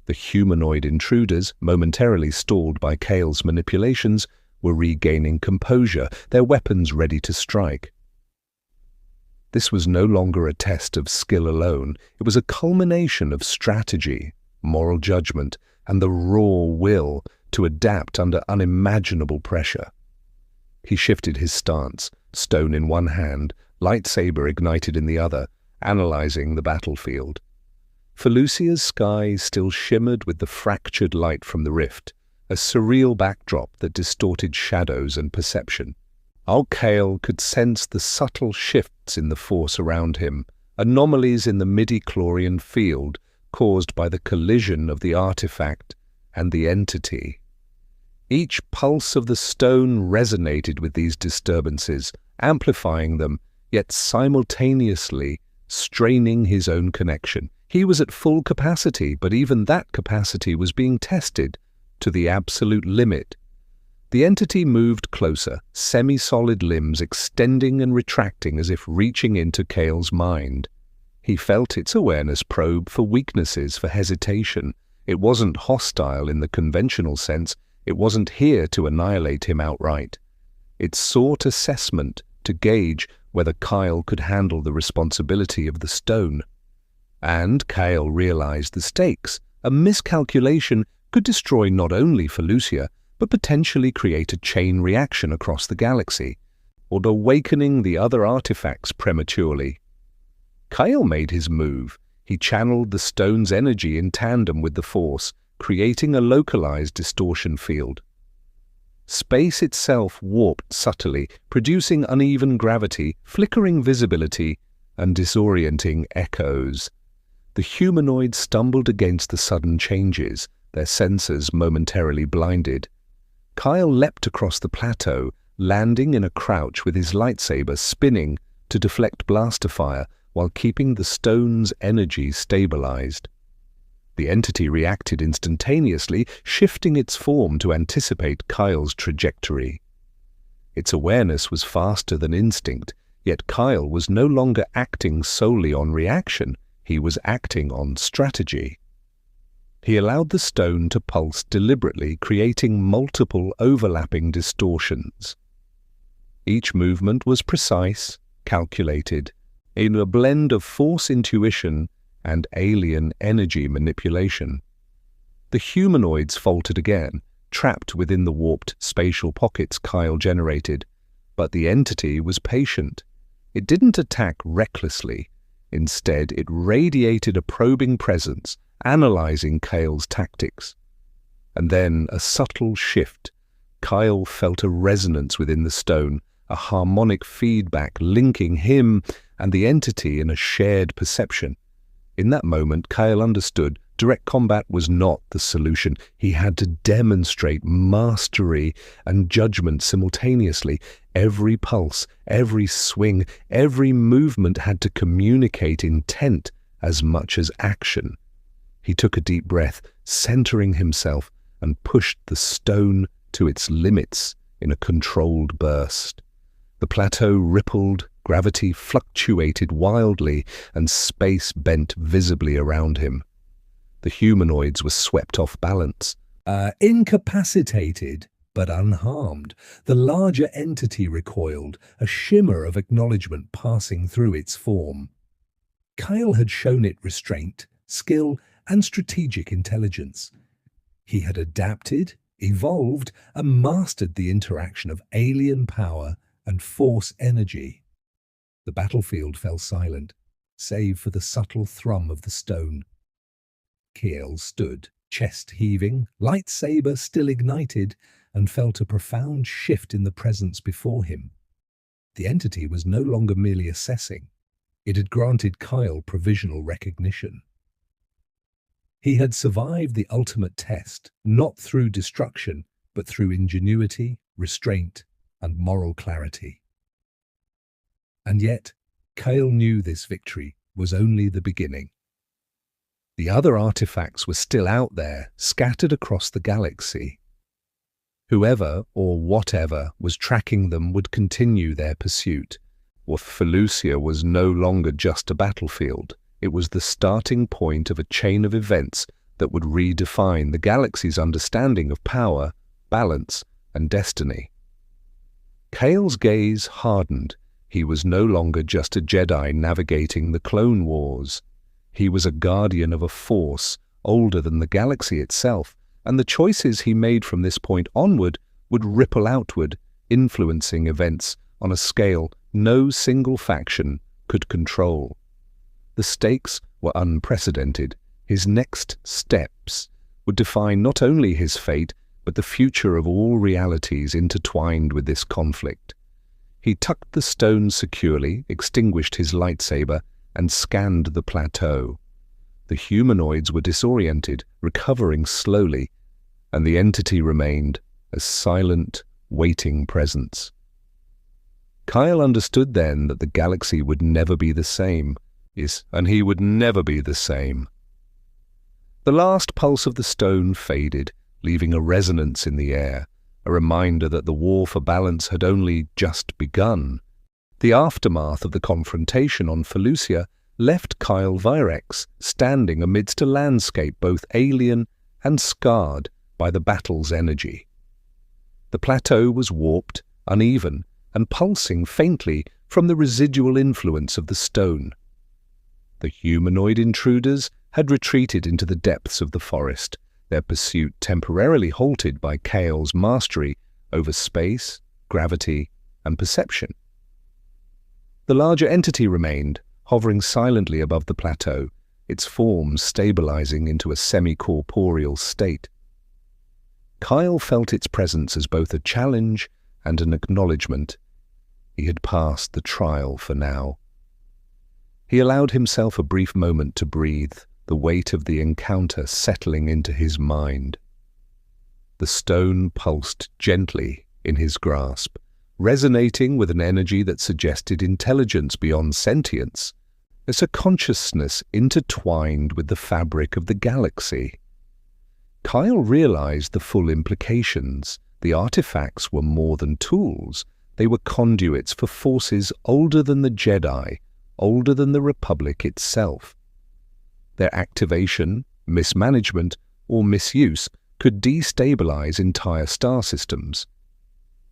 The humanoid intruders, momentarily stalled by Kael's manipulations, were regaining composure, their weapons ready to strike. This was no longer a test of skill alone, it was a culmination of strategy, moral judgment, and the raw will to adapt under unimaginable pressure. He shifted his stance, stone in one hand, lightsaber ignited in the other, analyzing the battlefield. Felucia's sky still shimmered with the fractured light from the rift, a surreal backdrop that distorted shadows and perception. Kael could sense the subtle shifts in the force around him, anomalies in the midi-chlorian field caused by the collision of the artifact and the entity. Each pulse of the stone resonated with these disturbances, amplifying them, yet simultaneously straining his own connection. He was at full capacity, but even that capacity was being tested to the absolute limit. The entity moved closer, semi-solid limbs extending and retracting as if reaching into Kael's mind. He felt its awareness probe for weaknesses, for hesitation. It wasn't hostile in the conventional sense. It wasn't here to annihilate him outright. It sought assessment to gauge whether Kael could handle the responsibility of the stone. And Kael realized the stakes. A miscalculation could destroy not only Felucia, but potentially create a chain reaction across the galaxy, or awakening the other artifacts prematurely. Kael made his move. He channeled the stone's energy in tandem with the Force, creating a localized distortion field. Space itself warped subtly, producing uneven gravity, flickering visibility, and disorienting echoes. The humanoids stumbled against the sudden changes, their senses momentarily blinded. Kael leapt across the plateau, landing in a crouch with his lightsaber spinning to deflect blaster fire while keeping the stone's energy stabilized. The entity reacted instantaneously, shifting its form to anticipate Kael's trajectory. Its awareness was faster than instinct, yet Kael was no longer acting solely on reaction. He was acting on strategy. He allowed the stone to pulse deliberately, creating multiple overlapping distortions. Each movement was precise, calculated, in a blend of Force intuition and alien energy manipulation. The humanoids faltered again, trapped within the warped spatial pockets Kael generated, but the entity was patient. It didn't attack recklessly. Instead, it radiated a probing presence, analyzing Kael's tactics. And then a subtle shift. Kael felt a resonance within the stone, a harmonic feedback linking him and the entity in a shared perception. In that moment, Kael understood direct combat was not the solution. He had to demonstrate mastery and judgment simultaneously. Every pulse, every swing, every movement had to communicate intent as much as action. He took a deep breath, centering himself, and pushed the stone to its limits in a controlled burst. The plateau rippled, gravity fluctuated wildly, and space bent visibly around him. The humanoids were swept off balance. Incapacitated, but unharmed, the larger entity recoiled, a shimmer of acknowledgement passing through its form. Kael had shown it restraint, skill, and strategic intelligence. He had adapted, evolved, and mastered the interaction of alien power and Force energy. The battlefield fell silent, save for the subtle thrum of the stone. Kael stood, chest heaving, lightsaber still ignited, and felt a profound shift in the presence before him. The entity was no longer merely assessing. It had granted Kael provisional recognition. He had survived the ultimate test, not through destruction, but through ingenuity, restraint, and moral clarity. And yet, Kael knew this victory was only the beginning. The other artifacts were still out there, scattered across the galaxy. Whoever or whatever was tracking them would continue their pursuit. Felucia was no longer just a battlefield. It was the starting point of a chain of events that would redefine the galaxy's understanding of power, balance, and destiny. Kael's gaze hardened. He was no longer just a Jedi navigating the Clone Wars. He was a guardian of a force older than the galaxy itself, and the choices he made from this point onward would ripple outward, influencing events on a scale no single faction could control. The stakes were unprecedented. His next steps would define not only his fate, but the future of all realities intertwined with this conflict. He tucked the stone securely, extinguished his lightsaber, and scanned the plateau. The humanoids were disoriented, recovering slowly, and the entity remained a silent, waiting presence. Kael understood then that the galaxy would never be the same, and he would never be the same. The last pulse of the stone faded, leaving a resonance in the air, a reminder that the war for balance had only just begun. The aftermath of the confrontation on Felucia left Kael Virex standing amidst a landscape both alien and scarred by the battle's energy. The plateau was warped, uneven, and pulsing faintly from the residual influence of the stone. The humanoid intruders had retreated into the depths of the forest, their pursuit temporarily halted by Kael's mastery over space, gravity, and perception. The larger entity remained, hovering silently above the plateau, its form stabilizing into a semi-corporeal state. Kael felt its presence as both a challenge and an acknowledgement. He had passed the trial for now. He allowed himself a brief moment to breathe, the weight of the encounter settling into his mind. The stone pulsed gently in his grasp, resonating with an energy that suggested intelligence beyond sentience, as a consciousness intertwined with the fabric of the galaxy. Kael realized the full implications. The artifacts were more than tools. They were conduits for forces older than the Jedi, older than the Republic itself. Their activation, mismanagement, or misuse could destabilize entire star systems.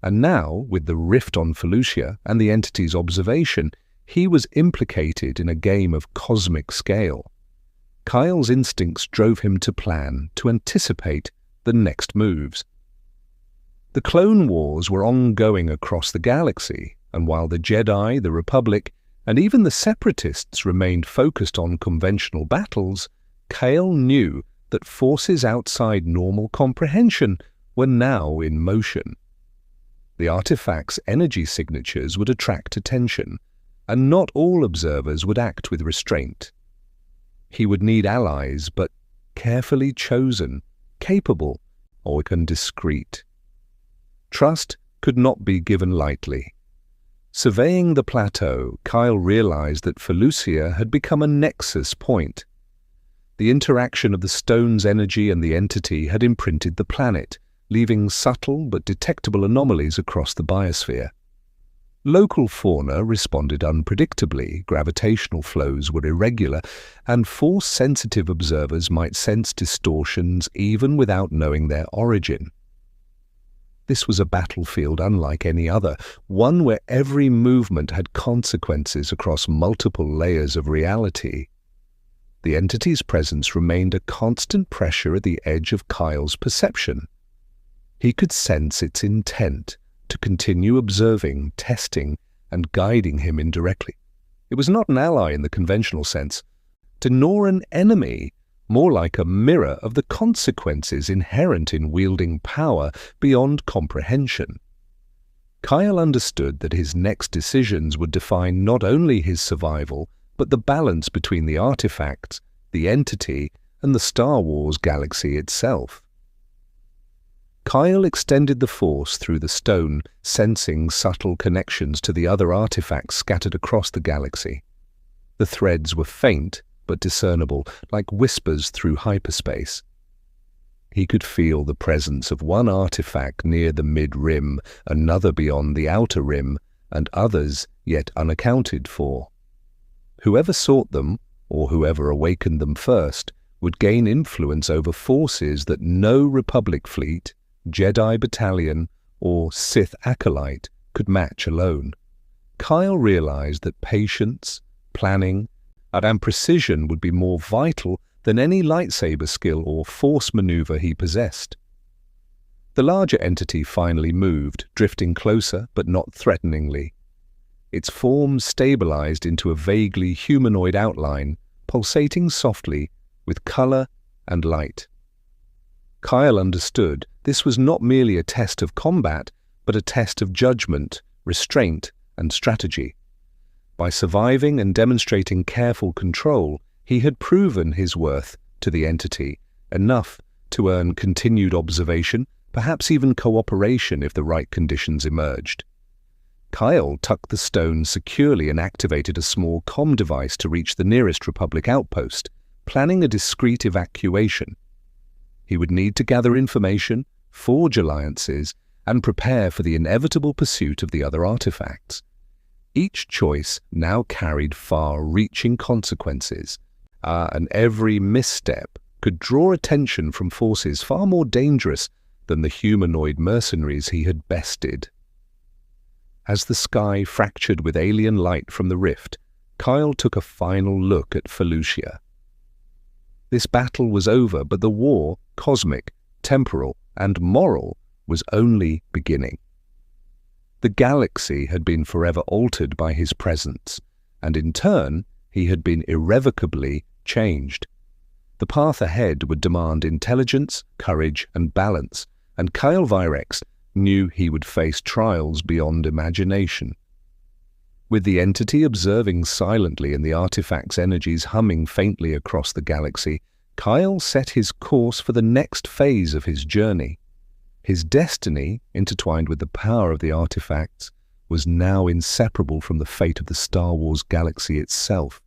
And now, with the rift on Felucia and the entity's observation, he was implicated in a game of cosmic scale. Kael's instincts drove him to plan, to anticipate the next moves. The Clone Wars were ongoing across the galaxy, and while the Jedi, the Republic, and even the Separatists remained focused on conventional battles, Kael knew that forces outside normal comprehension were now in motion. The artifact's energy signatures would attract attention, and not all observers would act with restraint. He would need allies, but carefully chosen, capable, and discreet. Trust could not be given lightly. Surveying the plateau, Kael realized that Felucia had become a nexus point. The interaction of the stone's energy and the entity had imprinted the planet, leaving subtle but detectable anomalies across the biosphere. Local fauna responded unpredictably, gravitational flows were irregular, and force-sensitive observers might sense distortions even without knowing their origin. This was a battlefield unlike any other, one where every movement had consequences across multiple layers of reality. The entity's presence remained a constant pressure at the edge of Kael's perception. He could sense its intent to continue observing, testing, and guiding him indirectly. It was not an ally in the conventional sense, nor an enemy, more like a mirror of the consequences inherent in wielding power beyond comprehension. Kael understood that his next decisions would define not only his survival, but the balance between the artifacts, the entity, and the Star Wars galaxy itself. Kael extended the Force through the stone, sensing subtle connections to the other artifacts scattered across the galaxy. The threads were faint, but discernible, like whispers through hyperspace. He could feel the presence of one artifact near the mid-rim, another beyond the outer rim, and others yet unaccounted for. Whoever sought them, or whoever awakened them first, would gain influence over forces that no Republic fleet, Jedi battalion, or Sith acolyte could match alone. Kael realized that patience, planning, and precision would be more vital than any lightsaber skill or force maneuver he possessed. The larger entity finally moved, drifting closer but not threateningly. its form stabilized into a vaguely humanoid outline, pulsating softly with color and light. Kael understood this was not merely a test of combat, but a test of judgment, restraint, and strategy. By surviving and demonstrating careful control, he had proven his worth to the entity, enough to earn continued observation, perhaps even cooperation if the right conditions emerged. Kael tucked the stone securely and activated a small comm device to reach the nearest Republic outpost, planning a discreet evacuation. He would need to gather information, forge alliances, and prepare for the inevitable pursuit of the other artifacts. Each choice now carried far-reaching consequences, and every misstep could draw attention from forces far more dangerous than the humanoid mercenaries he had bested. As the sky fractured with alien light from the rift, Kael took a final look at Felucia. This battle was over, but the war, cosmic, temporal, and moral, was only beginning. The galaxy had been forever altered by his presence, and in turn, he had been irrevocably changed. The path ahead would demand intelligence, courage, and balance, and Kael Virex knew he would face trials beyond imagination. With the entity observing silently and the artifact's energies humming faintly across the galaxy, Kael set his course for the next phase of his journey. His destiny, intertwined with the power of the artifacts, was now inseparable from the fate of the Star Wars galaxy itself.